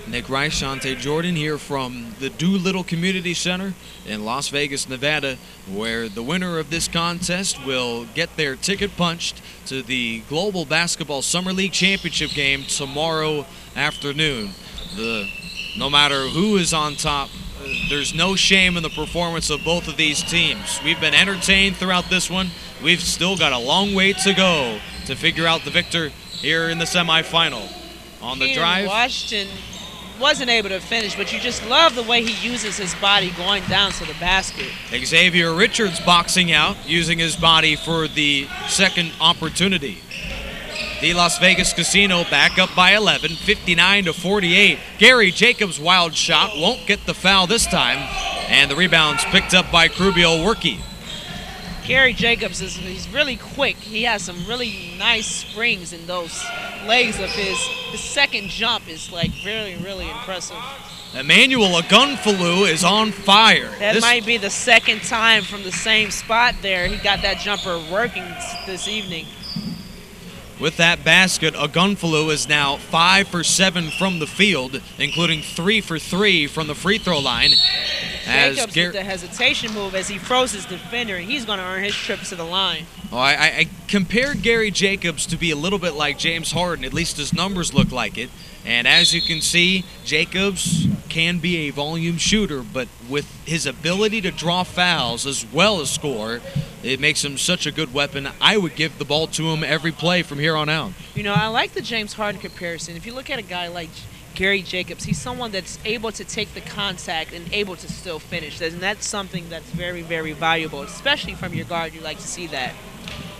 Nick Rice, Shante Jordan here from the Doolittle Community Center in Las Vegas, Nevada, where the winner of this contest will get their ticket punched to the Global Basketball Summer League Championship game tomorrow afternoon. No matter who is on top, there's no shame in the performance of both of these teams. We've been entertained throughout this one. We've still got a long way to go to figure out the victor here in the semifinal. On the drive, Washington wasn't able to finish, but you just love the way he uses his body going down to the basket. Xavier Richards boxing out, using his body for the second opportunity. The Las Vegas Casino back up by 11, 59-48. Gary Jacobs' wild shot won't get the foul this time, and the rebound's picked up by Krubio Werke. Gary Jacobs, he's really quick. He has some really nice springs in those legs of his. His second jump is like really, really impressive. Emmanuel Ogunfalu is on fire. That might be the second time from the same spot there. He got that jumper working this evening. With that basket, Ogunfalu is now 5 for 7 from the field, including 3 for 3 from the free throw line. Jacobs with the hesitation move as he froze his defender, and he's going to earn his trip to the line. Oh, I compared Gary Jacobs to be a little bit like James Harden, at least his numbers look like it. And as you can see, Jacobs can be a volume shooter, but with his ability to draw fouls as well as score, it makes him such a good weapon. I would give the ball to him every play from here on out. You know, I like the James Harden comparison. If you look at a guy like Gary Jacobs, he's someone that's able to take the contact and able to still finish. And that's something that's very, very valuable, especially from your guard. You like to see that.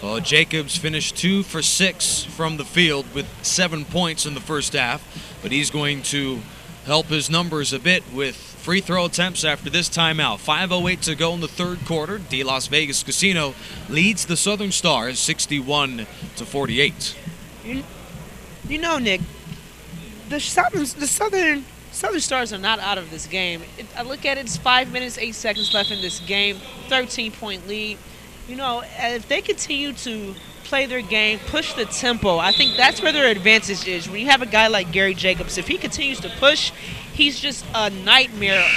Well, Jacobs finished 2 for 6 from the field with 7 points in the first half, but he's going to help his numbers a bit with free throw attempts after this timeout. 5:08 to go in the third quarter. The Las Vegas Casino leads the Southern Stars 61-48. You know, Nick, the Southern Stars are not out of this game. I look at it, it's 5 minutes, 8 seconds left in this game, 13-point lead. You know, if they continue to play their game, push the tempo, I think that's where their advantage is. When you have a guy like Gary Jacobs, if he continues to push, he's just a nightmare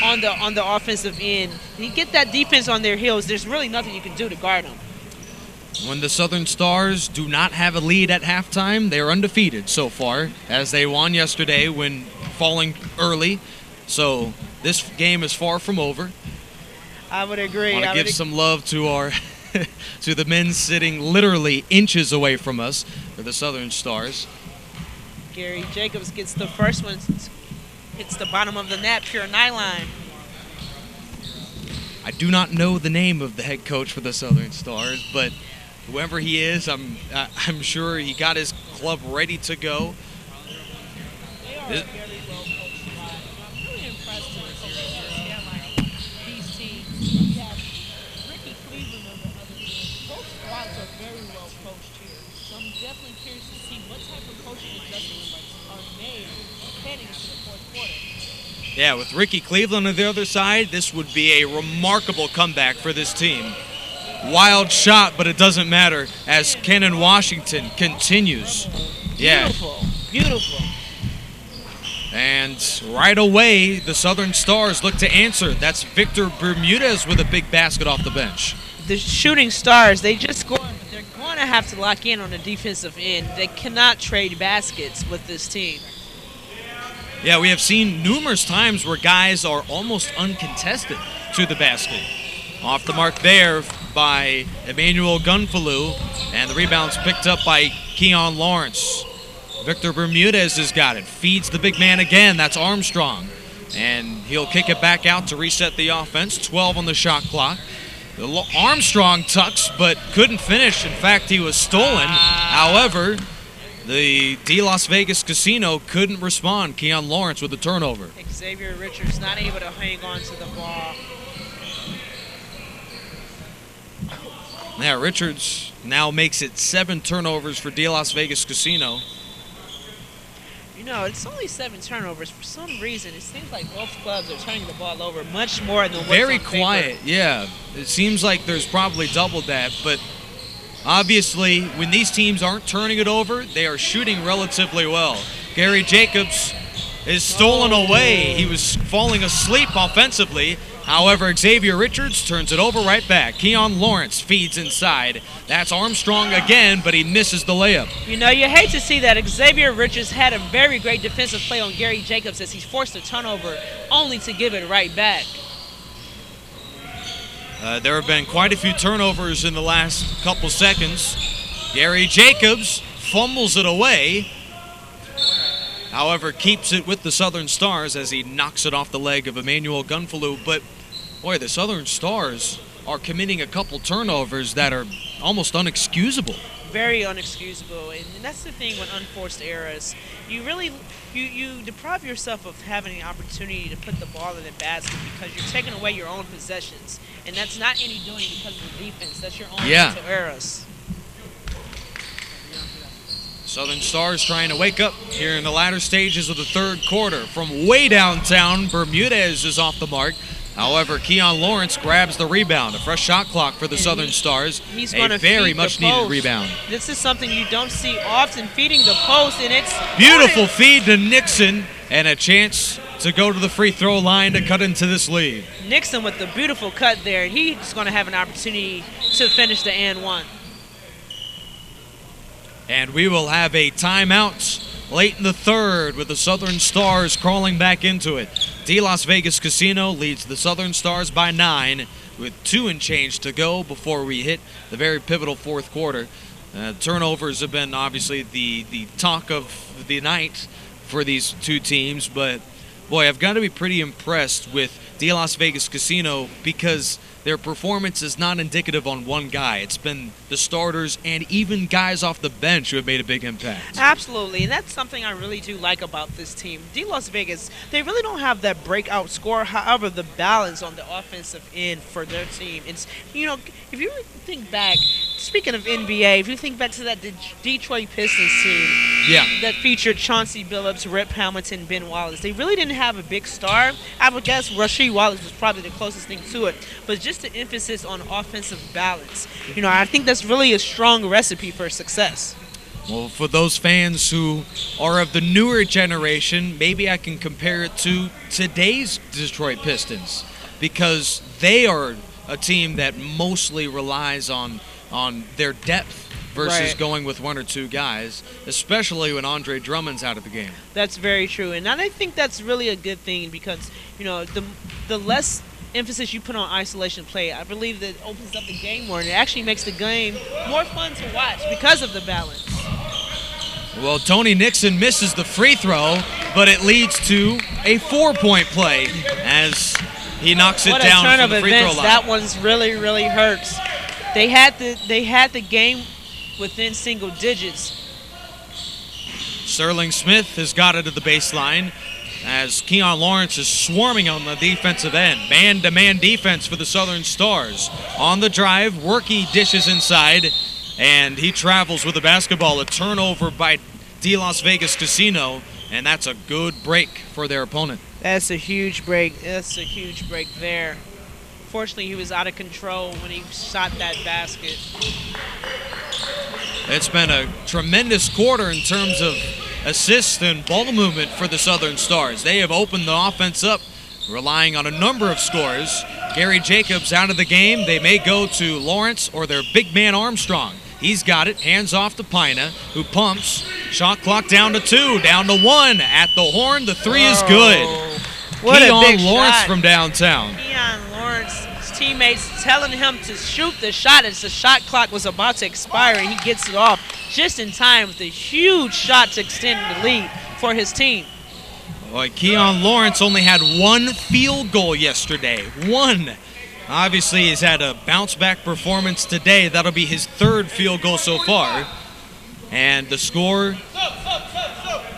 on the offensive end. You get that defense on their heels, there's really nothing you can do to guard him. When the Southern Stars do not have a lead at halftime, they're undefeated so far, as they won yesterday when falling early. So this game is far from over. I would agree. I want to give some love to our to the men sitting literally inches away from us for the Southern Stars. Gary Jacobs gets the first one. Hits the bottom of the net, pure nylon. I do not know the name of the head coach for the Southern Stars, but whoever he is, I'm sure he got his club ready to go. They are very well coached. I'm really impressed with these teams. We have Ricky Cleveland on the other team. Both squads are very well coached here. So I'm definitely curious to see what type of coaching adjustments are made heading into the fourth quarter. Yeah, with Ricky Cleveland on the other side, this would be a remarkable comeback for this team. Wild shot, but it doesn't matter as Kenan Washington continues. Yeah. Beautiful, beautiful. And right away, the Southern Stars look to answer. That's Victor Bermudez with a big basket off the bench. The Shooting Stars, they just scored, but they're going to have to lock in on the defensive end. They cannot trade baskets with this team. Yeah, we have seen numerous times where guys are almost uncontested to the basket. Off the mark there by Emmanuel Ogunfalu, and the rebound's picked up by Keon Lawrence. Victor Bermudez has got it. Feeds the big man again. That's Armstrong. And he'll kick it back out to reset the offense. 12 on the shot clock. Armstrong tucks, but couldn't finish. In fact, he was stolen. However, The D Las Vegas Casino couldn't respond. Keon Lawrence with the turnover. Xavier Richards not able to hang on to the ball. Yeah, Richards now makes it 7 turnovers for D Las Vegas Casino. You know, it's only 7 turnovers. For some reason, it seems like both clubs are turning the ball over much more than what's Very on paper. quiet, yeah. It seems like there's probably double that, but obviously when these teams aren't turning it over, they are shooting relatively well. Gary Jacobs is stolen away. He was falling asleep offensively. However, Xavier Richards turns it over right back. Keon Lawrence feeds inside. That's Armstrong again, but he misses the layup. You know, you hate to see that. Xavier Richards had a very great defensive play on Gary Jacobs as he's forced a turnover, only to give it right back. There have been quite a few turnovers in the last couple seconds. Gary Jacobs fumbles it away. However, keeps it with the Southern Stars as he knocks it off the leg of Emmanuel Gunfalou. But, boy, the Southern Stars are committing a couple turnovers that are almost unexcusable. Very unexcusable, and that's the thing with unforced errors. You really, you deprive yourself of having an opportunity to put the ball in the basket because you're taking away your own possessions, and that's not any doing because of the defense. That's your own mental errors. Southern Stars trying to wake up here in the latter stages of the third quarter. From way downtown, Bermudez is off the mark. However, Keon Lawrence grabs the rebound. A fresh shot clock for the Southern Stars. He's a very much needed rebound. This is something you don't see often, feeding the post, and it's beautiful feed to Nixon, and a chance to go to the free throw line to cut into this lead. Nixon with the beautiful cut there. He's going to have an opportunity to finish the and one. And we will have a timeout late in the third with the Southern Stars crawling back into it. D Las Vegas Casino leads the Southern Stars by 9 with 2 and change to go before we hit the very pivotal fourth quarter. Turnovers have been obviously the talk of the night for these two teams, but boy, I've got to be pretty impressed with D Las Vegas Casino because their performance is not indicative on one guy. It's been the starters and even guys off the bench who have made a big impact. Absolutely, and that's something I really do like about this team. D Las Vegas, they really don't have that breakout scorer. However, the balance on the offensive end for their team, it's, you know, if you really think back, speaking of NBA, if you think back to that Detroit Pistons team that featured Chauncey Billups, Rip Hamilton, Ben Wallace, they really didn't have a big star. I would guess Rasheed Wallace was probably the closest thing to it, but just the emphasis on offensive balance. You know, I think that's really a strong recipe for success. Well, for those fans who are of the newer generation, maybe I can compare it to today's Detroit Pistons because they are a team that mostly relies on their depth versus going with 1 or 2 guys, especially when Andre Drummond's out of the game. That's very true, and I think that's really a good thing because, you know, the less emphasis you put on isolation play, I believe that opens up the game more, and it actually makes the game more fun to watch because of the balance. Well, Tony Nixon misses the free throw, but it leads to a 4-point play as he knocks it down from the free throw line. That one's really, really hurts. They had the game within single digits. Sterling Smith has got it to the baseline as Keon Lawrence is swarming on the defensive end. Man-to-man defense for the Southern Stars. On the drive, Workey dishes inside, and he travels with the basketball. A turnover by D Las Vegas Casino, and that's a good break for their opponent. That's a huge break. That's a huge break there. Fortunately, he was out of control when he shot that basket. It's been a tremendous quarter in terms of assists and ball movement for the Southern Stars. They have opened the offense up, relying on a number of scores. Gary Jacobs out of the game. They may go to Lawrence or their big man Armstrong. He's got it. Hands off to Pina, who pumps. Shot clock down to 2, down to 1. At the horn, the 3 is good. What a big Lawrence shot from downtown. Keon Lawrence's teammates telling him to shoot the shot as the shot clock was about to expire, and he gets it off just in time with a huge shot to extend the lead for his team. Boy, Keon Lawrence only had 1 field goal yesterday. 1. Obviously, he's had a bounce-back performance today. That'll be his 3rd field goal so far. And the score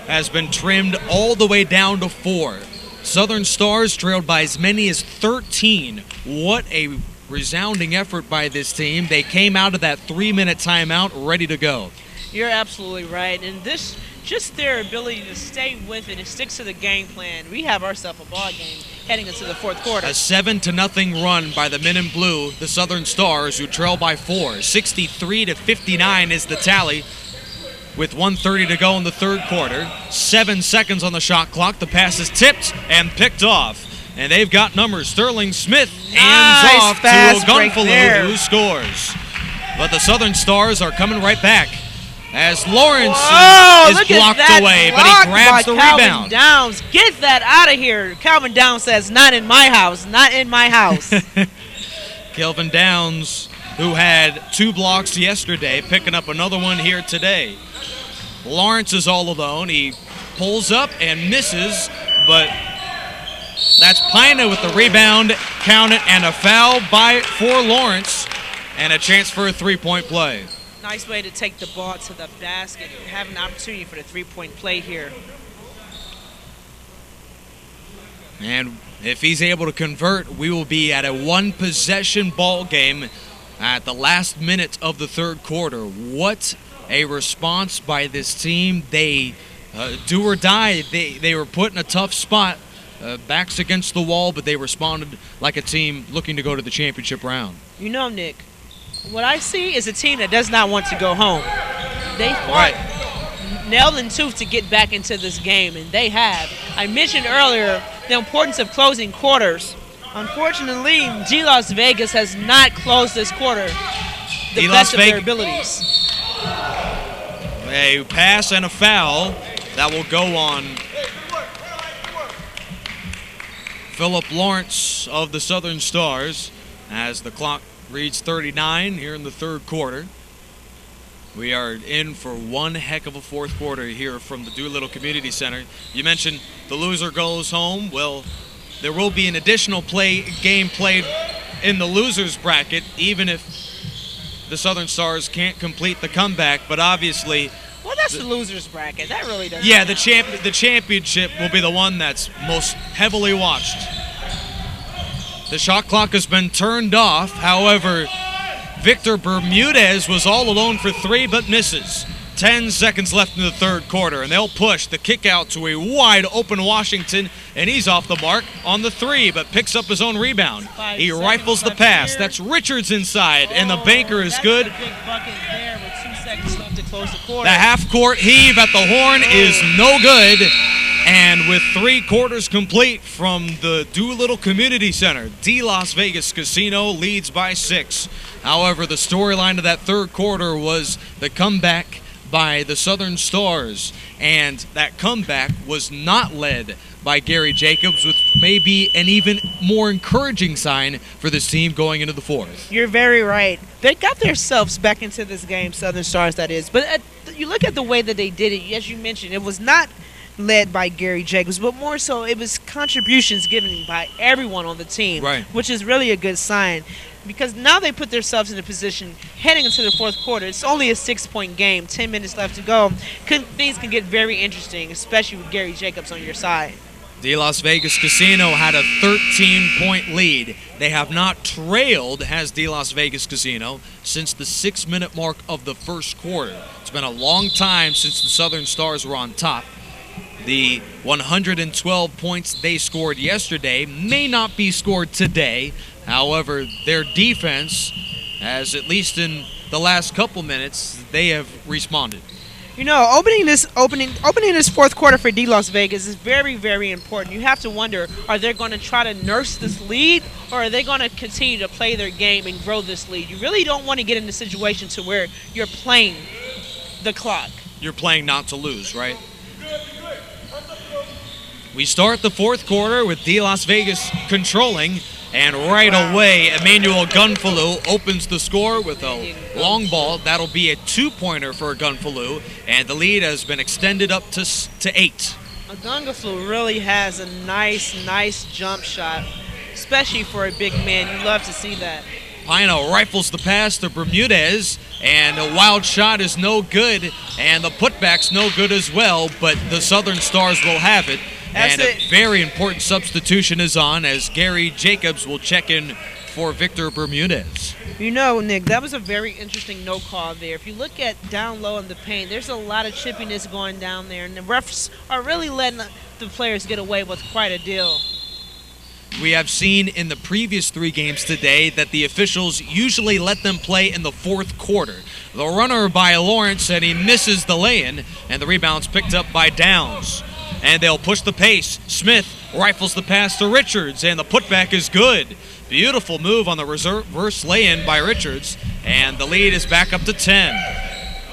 has been trimmed all the way down to 4. Southern Stars trailed by as many as 13. What a resounding effort by this team. They came out of that 3-minute timeout ready to go. You're absolutely right. And this, just their ability to stay with it and stick to the game plan. We have ourselves a ball game heading into the fourth quarter. A 7-0 run by the men in blue, the Southern Stars, who trail by 4. 63-59 is the tally with 1:30 to go in the third quarter. 7 seconds on the shot clock. The pass is tipped and picked off. And they've got numbers. Sterling Smith hands off to Ogunfolu, who scores. But the Southern Stars are coming right back as Lawrence is blocked away, but he grabs the rebound. Calvin Downs, get that out of here. Calvin Downs says, not in my house, not in my house. Calvin Downs, who had 2 blocks yesterday, picking up another one here today. Lawrence is all alone. He pulls up and misses, but that's Pina with the rebound, count it, and a foul for Lawrence, and a chance for a 3-point play. Nice way to take the ball to the basket and have an opportunity for the 3-point play here. And if he's able to convert, we will be at a 1-possession ball game at the last minute of the third quarter. What a response by this team. They do or die. They were put in a tough spot, backs against the wall, but they responded like a team looking to go to the championship round. You know, Nick, what I see is a team that does not want to go home. They fought nail and tooth to get back into this game, and they have. I mentioned earlier the importance of closing quarters. Unfortunately, G Las Vegas has not closed this quarter the best of their abilities. A pass and a foul that will go on Philip Lawrence of the Southern Stars as the clock reads 39 here in the third quarter. We are in for one heck of a fourth quarter here from the Doolittle Community Center. You mentioned the loser goes home. Well, there will be an additional game played in the losers bracket, even if the Southern Stars can't complete the comeback. But obviously, well, that's the losers bracket. That really doesn't. Yeah, the championship will be the one that's most heavily watched. The shot clock has been turned off. However, Victor Bermudez was all alone for 3 but misses. 10 seconds left in the third quarter, and they'll push the kick out to a wide open Washington, and he's off the mark on the 3 but picks up his own rebound. He rifles the pass. That's Richards inside, and the banker is good. That's a big bucket there with 2 seconds left to close the quarter. The half-court heave at the horn is no good. And with 3 quarters complete from the Doolittle Community Center, D Las Vegas Casino leads by 6. However, the storyline of that third quarter was the comeback by the Southern Stars, and that comeback was not led by Gary Jacobs, which may be an even more encouraging sign for this team going into the fourth. You're very right. They got themselves back into this game, Southern Stars, that is. But you look at the way that they did it, as you mentioned, it was not led by Gary Jacobs, but more so it was contributions given by everyone on the team, right, which is really a good sign. Because now they put themselves in a position heading into the fourth quarter. It's only a 6-point game, 10 minutes left to go. Things can get very interesting, especially with Gary Jacobs on your side. The Las Vegas Casino had a 13-point lead. They have not trailed, has the Las Vegas Casino, since the 6-minute mark of the first quarter. It's been a long time since the Southern Stars were on top. The 112 points they scored yesterday may not be scored today. However, their defense, as at least in the last couple minutes, they have responded. You know, opening this fourth quarter for D Las Vegas is very, very important. You have to wonder, are they going to try to nurse this lead, or are they going to continue to play their game and grow this lead? You really don't want to get in a situation to where you're playing the clock. You're playing not to lose, right? We start the fourth quarter with D Las Vegas controlling. And right away, Emmanuel Gunfalou opens the score with a long ball. That'll be a 2-pointer for Gunfalou, and the lead has been extended up to 8. Gunfalou really has a nice jump shot, especially for a big man. You love to see that. Pino rifles the pass to Bermudez, and a wild shot is no good, and the putback's no good as well, but the Southern Stars will have it. And a very important substitution is on as Gary Jacobs will check in for Victor Bermudez. You know, Nick, that was a very interesting no call there. If you look at down low in the paint, there's a lot of chippiness going down there, and the refs are really letting the players get away with quite a deal. We have seen in the previous 3 games today that the officials usually let them play in the 4th quarter. The runner by Lawrence, and he misses the lay-in, and the rebound's picked up by Downs. And they'll push the pace. Smith rifles the pass to Richards, and the putback is good. Beautiful move on the reverse lay-in by Richards, and the lead is back up to 10.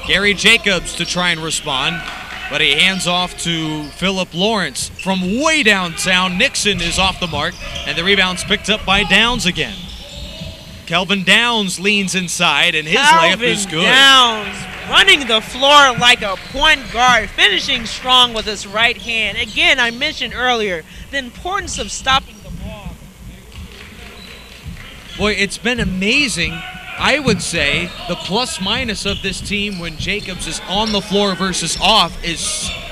Gary Jacobs to try and respond, but he hands off to Philip Lawrence. From way downtown, Nixon is off the mark, and the rebound's picked up by Downs again. Kelvin Downs leans inside, and his layup is good. Downs running the floor like a point guard, finishing strong with his right hand. Again, I mentioned earlier the importance of stopping the ball. Boy, it's been amazing. I would say the plus-minus of this team when Jacobs is on the floor versus off is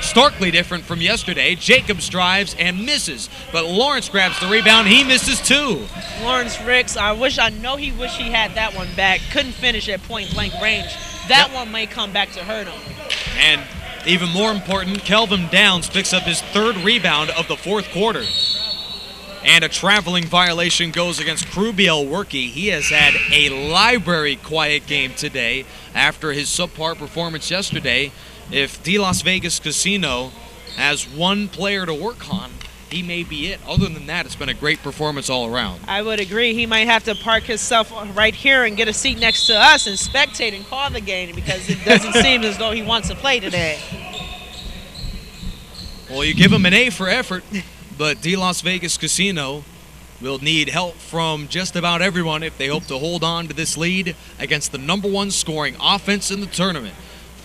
starkly different from yesterday. Jacobs drives and misses, but Lawrence grabs the rebound. He misses too. Lawrence Ricks, I know he wished he had that one back. Couldn't finish at point-blank range. That one may come back to hurt him. And even more important, Kelvin Downs picks up his 3rd rebound of the 4th quarter. And a traveling violation goes against Krubiel Werke. He has had a library quiet game today after his subpar performance yesterday. If De Las Vegas Casino has one player to work on, he may be it. Other than that, it's been a great performance all around. I would agree. He might have to park himself right here and get a seat next to us and spectate and call the game because it doesn't seem as though he wants to play today. Well, you give him an A for effort, but De Las Vegas Casino will need help from just about everyone if they hope to hold on to this lead against the #1 scoring offense in the tournament.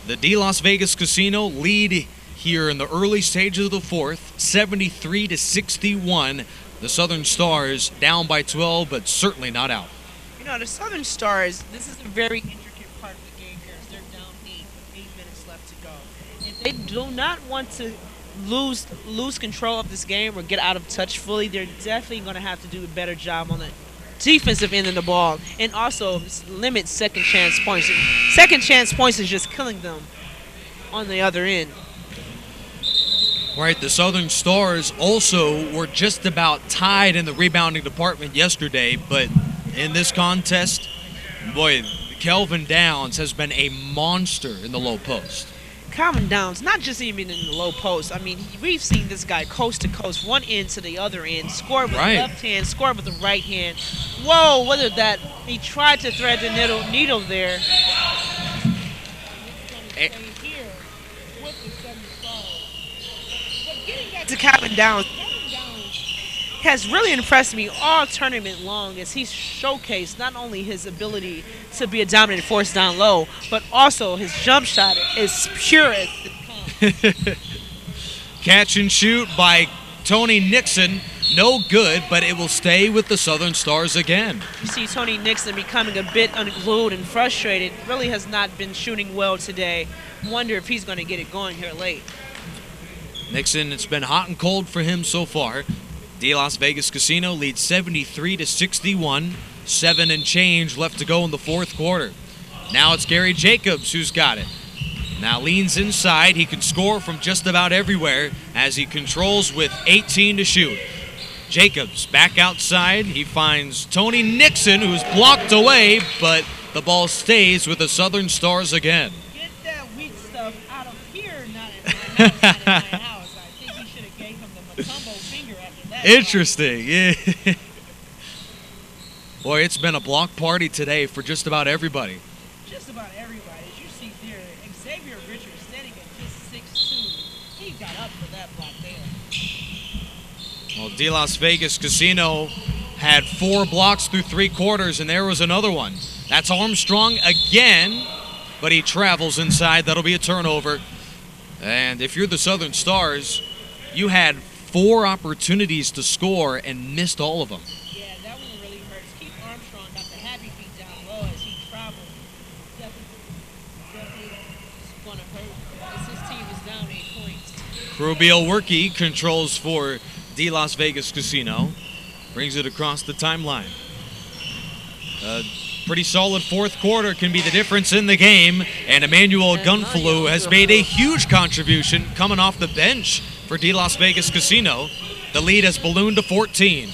The De Las Vegas Casino lead here in the early stages of the 4th, 73-61. The Southern Stars down by 12, but certainly not out. You know, the Southern Stars, this is a very intricate part of the game here. They're down 8 minutes left to go. If they do not want to lose control of this game or get out of touch fully, they're definitely going to have to do a better job on the defensive end of the ball and also limit second chance points. Second chance points is just killing them on the other end. Right, the Southern Stars also were just about tied in the rebounding department yesterday, but in this contest, boy, Kelvin Downs has been a monster in the low post. Kelvin Downs, not just even in the low post. I mean, we've seen this guy coast to coast, one end to the other end, score with the left hand, score with the right hand. Whoa, what is that? He tried to thread the needle there. To Kelvin Downs has really impressed me all tournament long as he's showcased not only his ability to be a dominant force down low, but also his jump shot is pure as it comes. Catch and shoot by Tony Nixon. No good, but it will stay with the Southern Stars again. You see Tony Nixon becoming a bit unglued and frustrated. Really has not been shooting well today. Wonder if he's going to get it going here late. Nixon, it's been hot and cold for him so far. De Las Vegas Casino leads 73-61. 7 and change left to go in the 4th quarter. Now it's Gary Jacobs who's got it. Now leans inside. He can score from just about everywhere as he controls with 18 to shoot. Jacobs back outside. He finds Tony Nixon, who's blocked away, but the ball stays with the Southern Stars again. Get that weak stuff out of here, not in my house. I think he should have gave him the Matumbo finger after that. Interesting, yeah. Boy, it's been a block party today for just about everybody. Just about everybody. As you see there, Xavier Richards standing at just 6'2". He got up for that block there. Well, De Las Vegas Casino had 4 blocks through 3 quarters, and there was another one. That's Armstrong again, but he travels inside. That'll be a turnover. And if you're the Southern Stars, you had 4 opportunities to score and missed all of them. Yeah, that one really hurts. Keith Armstrong got the happy feet Rubio Workey controls for the Las Vegas Casino. Brings it across the timeline. A pretty solid fourth quarter can be the difference in the game. And Emmanuel Gunfalou has made a huge contribution coming off the bench for the Las Vegas Casino. The lead has ballooned to 14.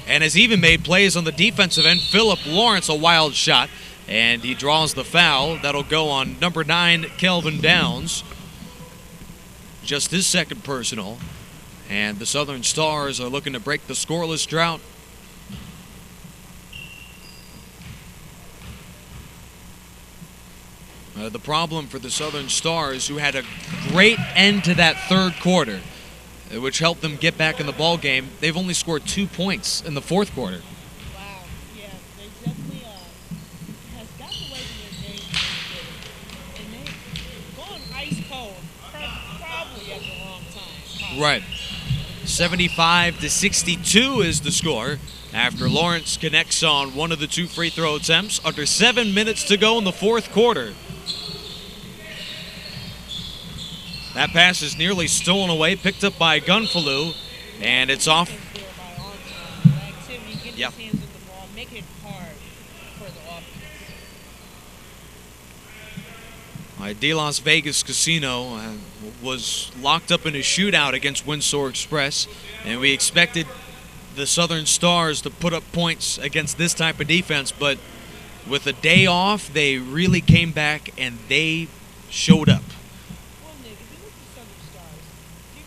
And has even made plays on the defensive end. Philip Lawrence, a wild shot. And he draws the foul. That'll go on number 9, Kelvin Downs. Just his second personal. And the Southern Stars are looking to break the scoreless drought. The problem for the Southern Stars, who had a great end to that third quarter, which helped them get back in the ball game, they've only scored 2 points in the fourth quarter. Wow, yeah, they definitely has gotten away from their game a little bit. And they've gone ice cold, probably at the wrong time. Right. 75-62 is the score after Lawrence connects on one of the 2 free throw attempts under 7 minutes to go in the fourth quarter. That pass is nearly stolen away, picked up by Gunfalou, and it's off. Yep. The Las Vegas Casino was locked up in a shootout against Windsor Express, and we expected the Southern Stars to put up points against this type of defense, but with a day off, they really came back and they showed up. Well, Nick, if you look at the Southern Stars,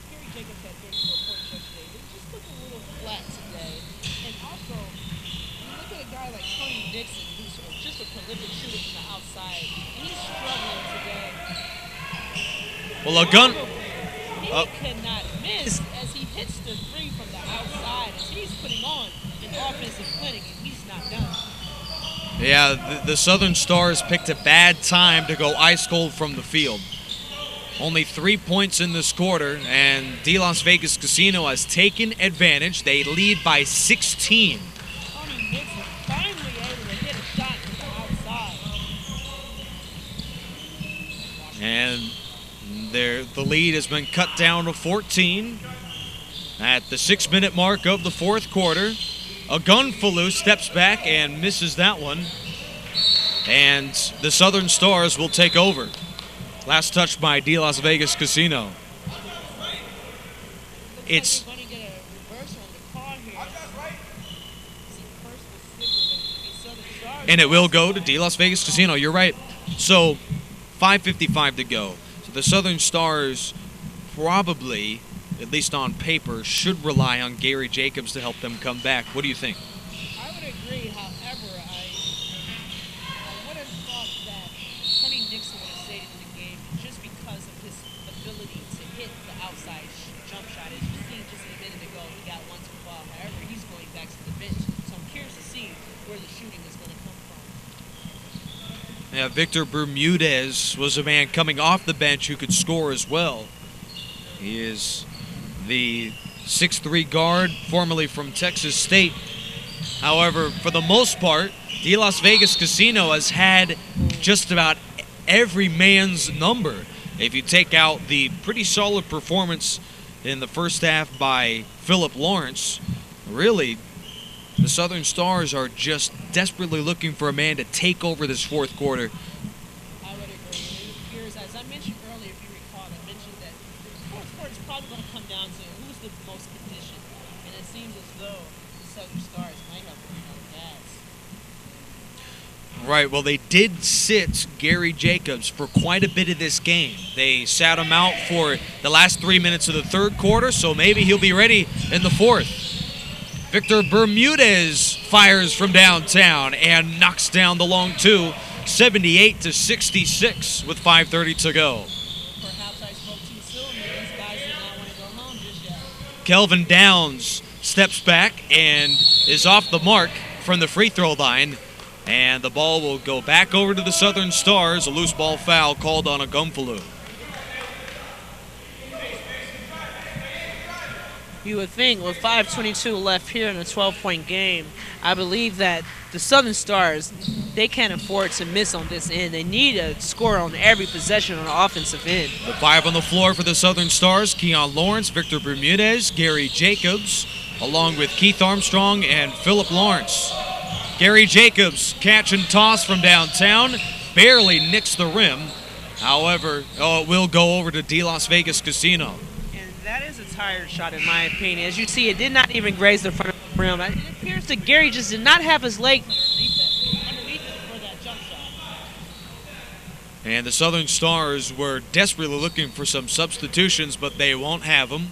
Gary Jacobs had 34 points yesterday. They just look a little flat today. And also, you look at a guy like Tony Dixon, who's just a prolific shooter from the outside, and he's struggling today. Well, a gun. He cannot miss as he hits the three from the outside as he's putting on an offensive clinic, and he's not done. Yeah, the Southern Stars picked a bad time to go ice cold from the field. Only 3 points in this quarter, and the Las Vegas Casino has taken advantage. They lead by 16. Tony Dixon finally able to hit a shot from the outside. And the lead has been cut down to 14 at the 6-minute mark of the fourth quarter. A Gunfalou steps back and misses that one. And the Southern Stars will take over. Last touch by the Las Vegas Casino. It's Going to get a reversal on the call here. and it will go to the Las Vegas Casino. You're right. So 5:55 to go. So the Southern Stars probably, at least on paper, should rely on Gary Jacobs to help them come back. What do you think? I would agree. However, I would have thought that Tony Dixon would have stayed in the game just because of his ability to hit the outside jump shot. As you seen just a minute ago, he got one to the ball. However, he's going back to the bench. So I'm curious to see where the shooting is going to come from. Yeah, Victor Bermudez was a man coming off the bench who could score as well. He is the 6'3" guard, formerly from Texas State. However, for the most part, the Las Vegas Casino has had just about every man's number. If you take out the pretty solid performance in the first half by Philip Lawrence, really, the Southern Stars are just desperately looking for a man to take over this fourth quarter. I would agree. Here's, as I mentioned earlier, if you recall, I mentioned that the fourth quarter is probably going to come down to who's the most conditioned. And it seems as though the Southern Stars might have run out of gas. Right, well, they did sit Gary Jacobs for quite a bit of this game. They sat him out for the last 3 minutes of the third quarter, so maybe he'll be ready in the fourth. Victor Bermudez fires from downtown and knocks down the long two, 78-66 with 5:30 to go. Perhaps I spoke too soon. These guys do not want to go home just yet. Kelvin Downs steps back and is off the mark from the free throw line. And the ball will go back over to the Southern Stars. A loose ball foul called on a Gunfalou. You would think with 5:22 left here in a 12-point game, I believe that the Southern Stars, they can't afford to miss on this end. They need to score on every possession on the offensive end. The five on the floor for the Southern Stars: Keon Lawrence, Victor Bermudez, Gary Jacobs, along with Keith Armstrong and Philip Lawrence. Gary Jacobs, catch and toss from downtown, barely nicks the rim. However, it will go over to De Las Vegas Casino. And that is a tired shot in my opinion. As you see, it did not even graze the front of the rim. It appears that Gary just did not have his leg underneath it for that jump shot. And the Southern Stars were desperately looking for some substitutions, but they won't have them.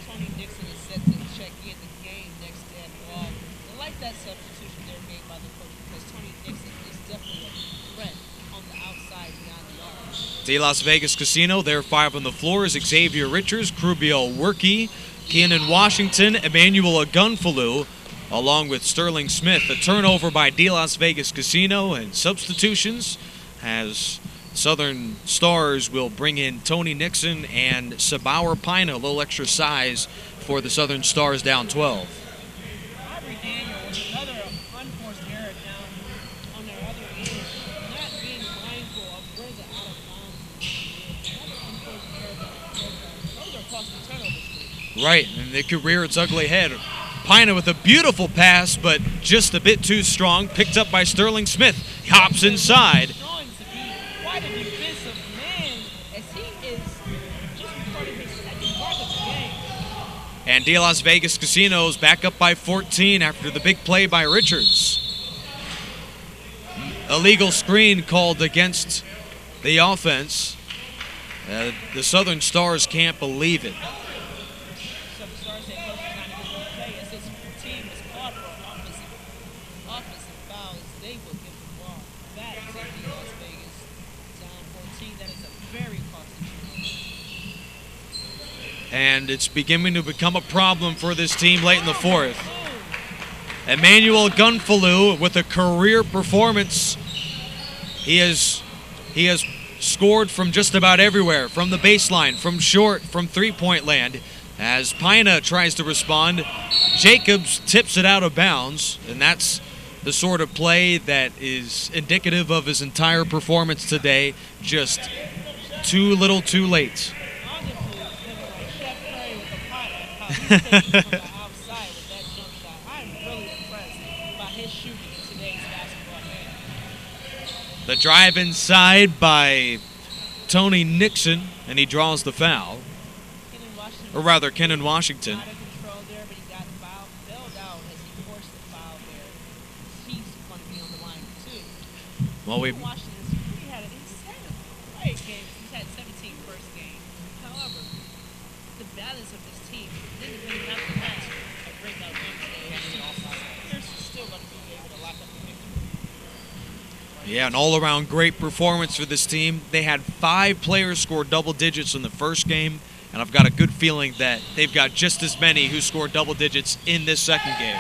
Tony Nixon is set to check in the game next to Ed Wall. I like that substitution there made by the coach because Tony Nixon is definitely a threat on the outside beyond the arc. De Las Vegas Casino, their five on the floor is Xavier Richards, Krubio Werke, Kenan Washington, Emmanuel Agunfalu, along with Sterling Smith. A turnover by De Las Vegas Casino and substitutions as Southern Stars will bring in Tony Nixon and Sabauer Pina, a little extra size for the Southern Stars down 12. Aubrey Daniel with another unforced error down on their other end, not being mindful of where the out of bounds is. Another unforced error that those are costing turnovers. Right, and it could rear its ugly head. Pina with a beautiful pass, but just a bit too strong, picked up by Sterling Smith. Hops inside. Going to be quite a defensive man as he is just recording his second mark of the game. And De Las Vegas Casinos back up by 14 after the big play by Richards. Illegal screen called against the offense. The Southern Stars can't believe it. Some stars say coach is not even going to play as his team is called for an offensive foul as they will give the ball back to the Las Vegas down 14. That is a very costly turnover. And it's beginning to become a problem for this team late in the fourth. Emmanuel Agunfalu with a career performance. He has scored from just about everywhere, from the baseline, from short, from three-point land. As Pina tries to respond, Jacobs tips it out of bounds, and that's the sort of play that is indicative of his entire performance today. Just too little too late. The drive inside by Tony Nixon, and he draws the foul. Or rather, Kenan Washington. Out of control there, but he got fouled, bailed out as he forced the foul there. He's going to be on the line too. Well, Washington's he's had a quiet game. He's had 17 first game. However, the balance of this team didn't really have to have a breakout game today. They're still going to be able to lock up the victory. yeah, an all-around great performance for this team. They had 5 players score double digits in the first game, and I've got a good feeling that they've got just as many who scored double digits in this second game.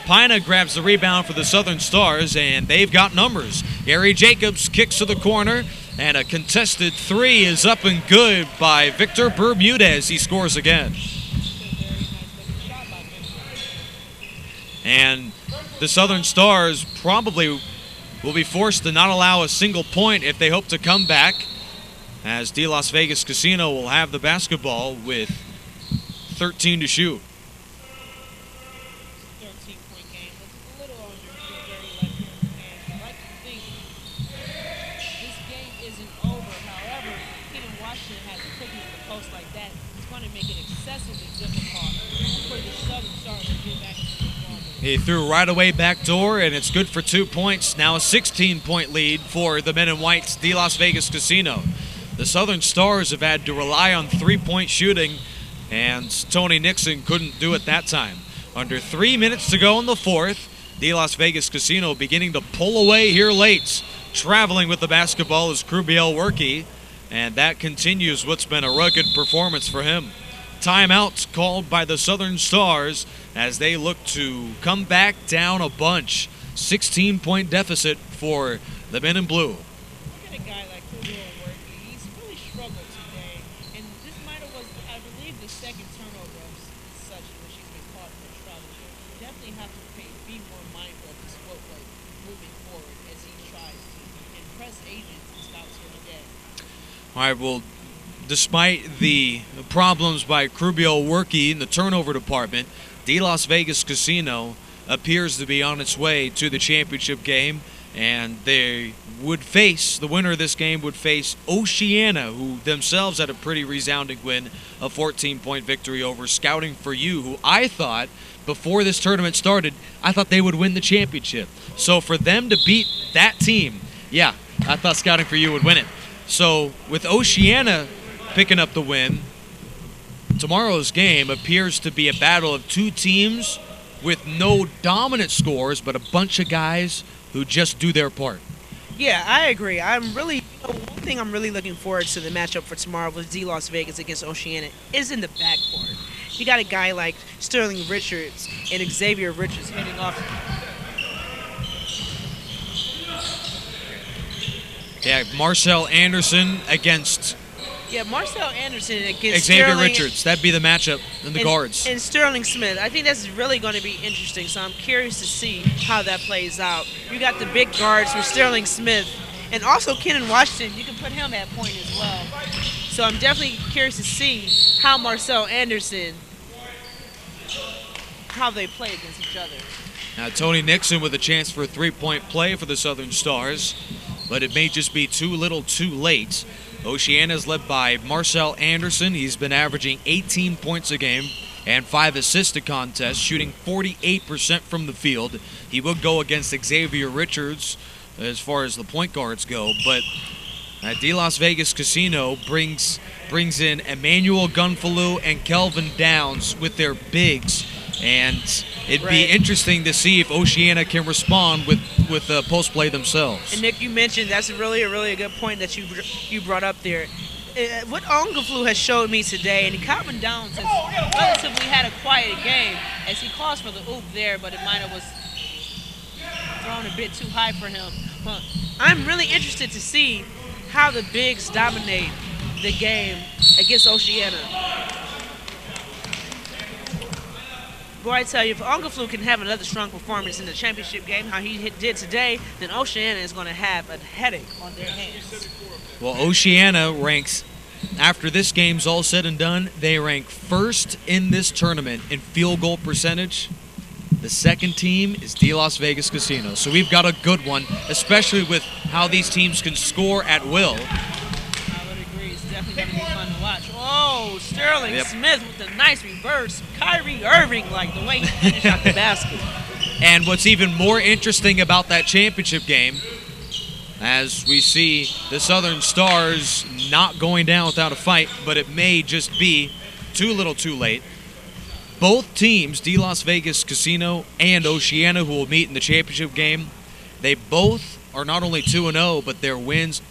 Pina grabs the rebound for the Southern Stars, and they've got numbers. Gary Jacobs kicks to the corner, and a contested three is up and good by Victor Bermudez. He scores again. And the Southern Stars probably will be forced to not allow a single point if they hope to come back, as De Las Vegas Casino will have the basketball with 13 to shoot. 13-point game. It's a little under Gary left here in the hand. I'd like to think this game isn't over. However, Kenan Washington has cooking at the post like that. It's going to make it excessively difficult for the Southern Stars to get back into the ball. He threw right away back door, and it's good for 2 points. Now a 16-point lead for the Men in White's De Las Vegas Casino. The Southern Stars have had to rely on three-point shooting, and Tony Nixon couldn't do it that time. Under 3 minutes to go in the fourth, De Las Vegas Casino beginning to pull away here late. Traveling with the basketball is Krubio Werke, and that continues what's been a rugged performance for him. Timeout called by the Southern Stars as they look to come back down a bunch. 16-point deficit for the Men in Blue. Look at a guy like Krubio Werke. He's really struggled today, and this might have was, I believe, the second turnover definitely have to be more mindful of his footwork moving forward as he tries to impress agents and scouts here today. All right, well, despite the problems by Crubio Workey in the turnover department, the Las Vegas Casino appears to be on its way to the championship game, and the winner of this game would face Oceana, who themselves had a pretty resounding win, a 14-point victory over Scouting for You, who I thought, before this tournament started, I thought they would win the championship. So for them to beat that team, yeah, I thought Scouting for You would win it. So with Oceana picking up the win, tomorrow's game appears to be a battle of two teams with no dominant scores, but a bunch of guys who just do their part. Yeah, I agree. One thing I'm really looking forward to the matchup for tomorrow with D Las Vegas against Oceana is in the backcourt. You got a guy like Sterling Richards and Xavier Richards heading off. Yeah, Marcel Anderson against Marcel Anderson against Xavier Sterling Richards. That'd be the matchup in the guards. And Sterling Smith. I think that's really going to be interesting, so I'm curious to see how that plays out. You got the big guards for Sterling Smith, and also Kenan Washington. You can put him at point as well. So I'm definitely curious to see how Marcel Anderson, how they play against each other. Now, Tony Nixon with a chance for a three-point play for the Southern Stars, but it may just be too little too late. Oceana is led by Marcel Anderson. He's been averaging 18 points a game and 5 assists a contest, shooting 48% from the field. He will go against Xavier Richards as far as the point guards go, but the Las Vegas Casino brings in Emmanuel Gunfalou and Kelvin Downs with their bigs, and it'd be interesting to see if Oceana can respond with post play themselves. And Nick, you mentioned that's a really good point that you brought up there. What Ongaflu has showed me today, and Calvin Downs has relatively had a quiet game as he calls for the oop there, but it might have was thrown a bit too high for him. But I'm really interested to see how the bigs dominate the game against Oceana. Boy, I tell you, if Ongaflu can have another strong performance in the championship game, how he did today, then Oceana is going to have a headache on their hands. Well, Oceana ranks, after this game's all said and done, they rank first in this tournament in field goal percentage. The second team is the Las Vegas Casino. So we've got a good one, especially with how these teams can score at will. I would agree. It's definitely going to be fun to watch. Oh, Sterling Smith with a nice reverse. Kyrie Irving, like the way he finished out the basket. And what's even more interesting about that championship game, as we see the Southern Stars not going down without a fight, but it may just be too little too late. Both teams, the Las Vegas Casino and Oceana, who will meet in the championship game, they both are not only 2-0, but their wins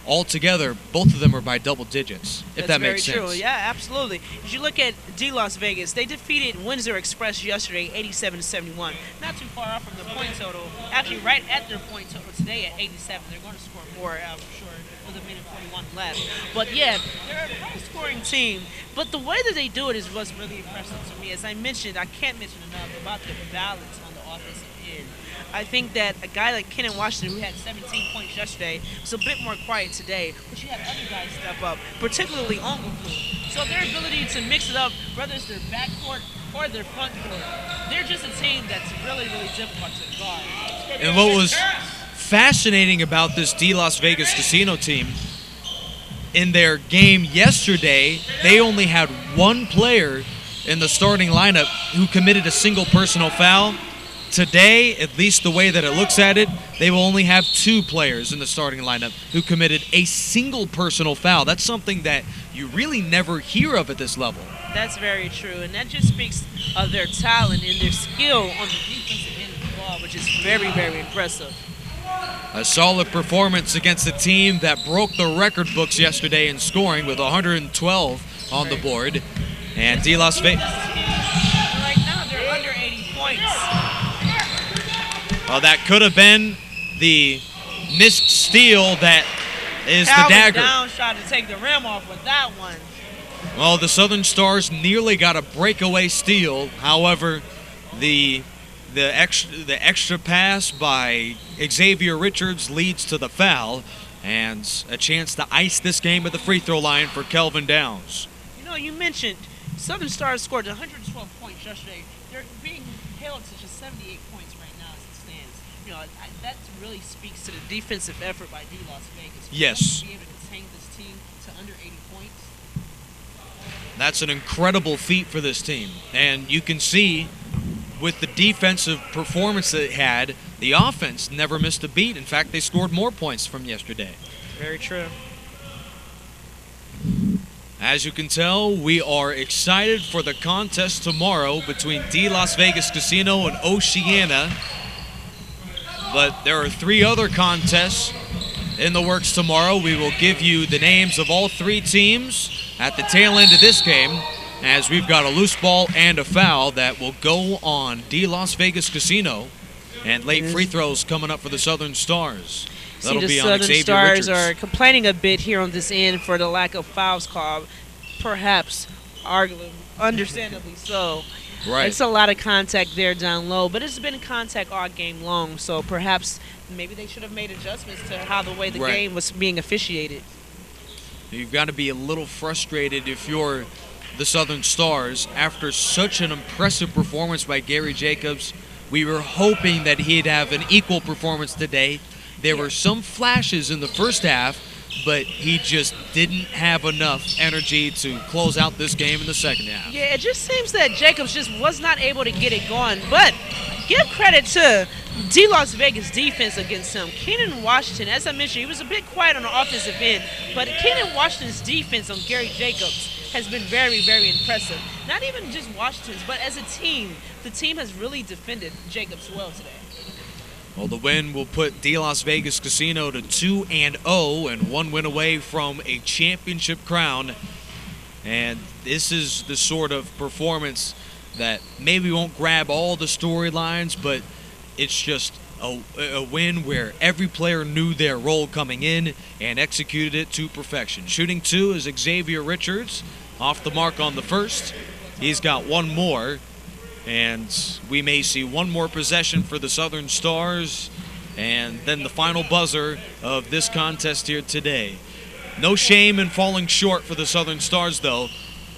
altogether, both of them are by double digits, if that makes sense. That's very true. Yeah, absolutely. If you look at D Las Vegas, they defeated Windsor Express yesterday, 87-71. Not too far off from the point total. Actually, right at their point total today at 87. They're going to score more, I'm sure, with a minute 41 left. But yeah, they're a high-scoring team. But the way that they do it is what's really impressive to me. As I mentioned, I can't mention enough about the balance on the offensive end. I think that a guy like Kenan Washington, who had 17 points yesterday, was a bit more quiet today, but you had other guys step up, particularly Ongaflu. So their ability to mix it up, whether it's their backcourt or their front court, they're just a team that's really difficult to guard. And what was fascinating about this D Las Vegas Casino team, in their game yesterday, they only had one player in the starting lineup who committed a single personal foul. Today, at least the way that it looks at it, they will only have two players in the starting lineup who committed a single personal foul. That's something that you really never hear of at this level. That's very true, and that just speaks of their talent and their skill on the defensive end of the ball, which is very impressive. A solid performance against a team that broke the record books yesterday in scoring with 112 on the board. And D Las Vegas. Right now, they're under 80 points. Well, that could have been the missed steal that is the dagger. Downs tried to take the rim off with that one. Well, the Southern Stars nearly got a breakaway steal. However, the The extra pass by Xavier Richards leads to the foul, and a chance to ice this game at the free throw line for Kelvin Downs. You know, you mentioned Southern Stars scored 112 points yesterday. They're being held to just 78 points right now as it stands. You know, that really speaks to the defensive effort by D Las Vegas. Yes. To be able to contain this team to under 80 points. That's an incredible feat for this team. And you can see with the defensive performance that it had, the offense never missed a beat. In fact, they scored more points from yesterday. Very true. As you can tell, we are excited for the contest tomorrow between D Las Vegas Casino and Oceana. But there are 3 other contests in the works tomorrow. We will give you the names of all 3 teams at the tail end of this game, as we've got a loose ball and a foul that will go on D Las Vegas Casino, and late free throws coming up for the Southern Stars. See, the Southern Stars are complaining a bit here on this end for the lack of fouls called, perhaps, arguably, understandably so. Right. It's a lot of contact there down low, but it's been contact all game long, so perhaps maybe they should have made adjustments to how the way the game was being officiated. You've got to be a little frustrated if you're the Southern Stars after such an impressive performance by Gary Jacobs. We were hoping that he'd have an equal performance today. There were some flashes in the first half, but he just didn't have enough energy to close out this game in the second half. Yeah, it just seems that Jacobs just was not able to get it going. But give credit to D Las Vegas defense against him. Kenan Washington, as I mentioned, he was a bit quiet on the offensive end, but Kenan Washington's defense on Gary Jacobs has been very, very impressive. Not even just Washington's, but as a team, the team has really defended Jacobs well today. Well, the win will put D Las Vegas Casino to 2-0 and 1 win away from a championship crown. And this is the sort of performance that maybe won't grab all the storylines, but it's just a win where every player knew their role coming in and executed it to perfection. Shooting 2 is Xavier Richards, off the mark on the first. He's got 1 more. And we may see 1 more possession for the Southern Stars, and then the final buzzer of this contest here today. No shame in falling short for the Southern Stars, though.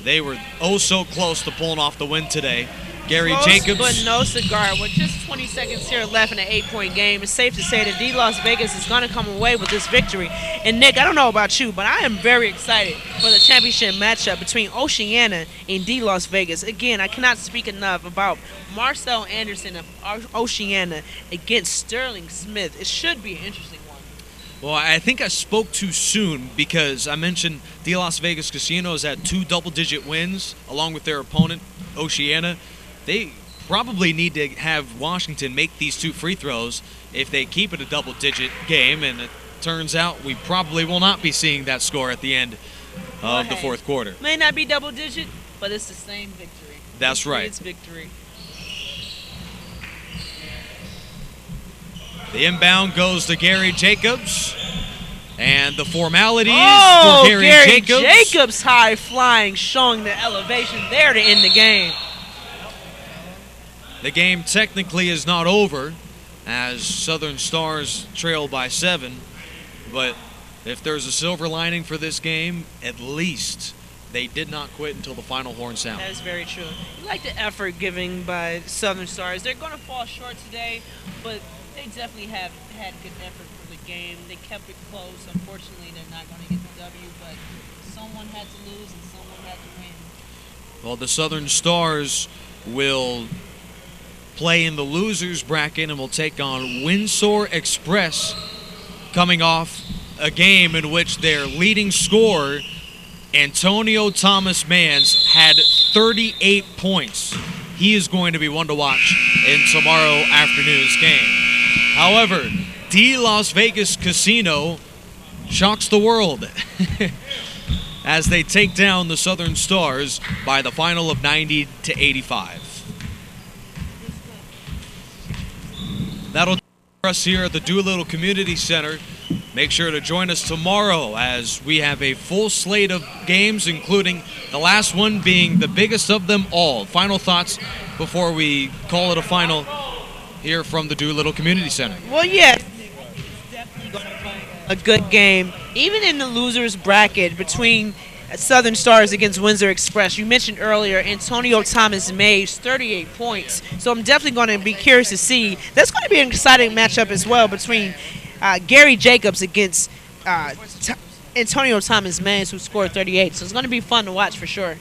They were oh so close to pulling off the win today. Gary Close, Jacobs. but no cigar. With just 20 seconds here left in an 8-point game, it's safe to say that D Las Vegas is going to come away with this victory. And Nick, I don't know about you, but I am very excited for the championship matchup between Oceana and D Las Vegas. Again, I cannot speak enough about Marcel Anderson of Oceana against Sterling Smith. It should be an interesting one. Well, I think I spoke too soon because I mentioned D Las Vegas Casino has had 2 double-digit wins along with their opponent, Oceana. They probably need to have Washington make these 2 free throws if they keep it a double-digit game, and it turns out we probably will not be seeing that score at the end of the fourth quarter. May not be double-digit, but it's the same victory. That's right. It's victory. The inbound goes to Gary Jacobs, and the formalities for Gary Jacobs. Jacobs high flying, showing the elevation there to end the game. The game technically is not over as Southern Stars trail by 7, but if there's a silver lining for this game, at least they did not quit until the final horn sound. That is very true. You like the effort given by Southern Stars. They're going to fall short today, but they definitely have had good effort for the game. They kept it close. Unfortunately, they're not going to get the W, but someone had to lose and someone had to win. Well, the Southern Stars will play in the losers bracket and will take on Windsor Express, coming off a game in which their leading scorer, Antonio Thomas Mans, had 38 points. He is going to be one to watch in tomorrow afternoon's game. However, D Las Vegas Casino shocks the world as they take down the Southern Stars by the final of 90-85. That'll do for us here at the Doolittle Community Center. Make sure to join us tomorrow as we have a full slate of games, including the last one being the biggest of them all. Final thoughts before we call it a final here from the Doolittle Community Center. Well, yeah, it's definitely going to play a good game, even in the losers bracket between Southern Stars against Windsor Express. You mentioned earlier Antonio Thomas Mays, 38 points. So I'm definitely going to be curious to see. That's going to be an exciting matchup as well between Gary Jacobs against Antonio Thomas Mays, who scored 38. So it's going to be fun to watch for sure.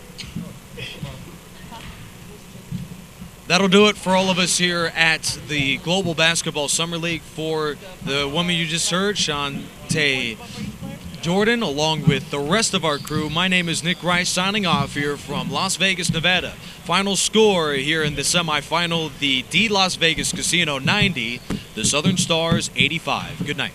That'll do it for all of us here at the Global Basketball Summer League. For the woman you just heard, Shantae Jordan, along with the rest of our crew, my name is Nick Rice, signing off here from Las Vegas, Nevada. Final score here in the semifinal, the D Las Vegas Casino 90, the Southern Stars 85. Good night.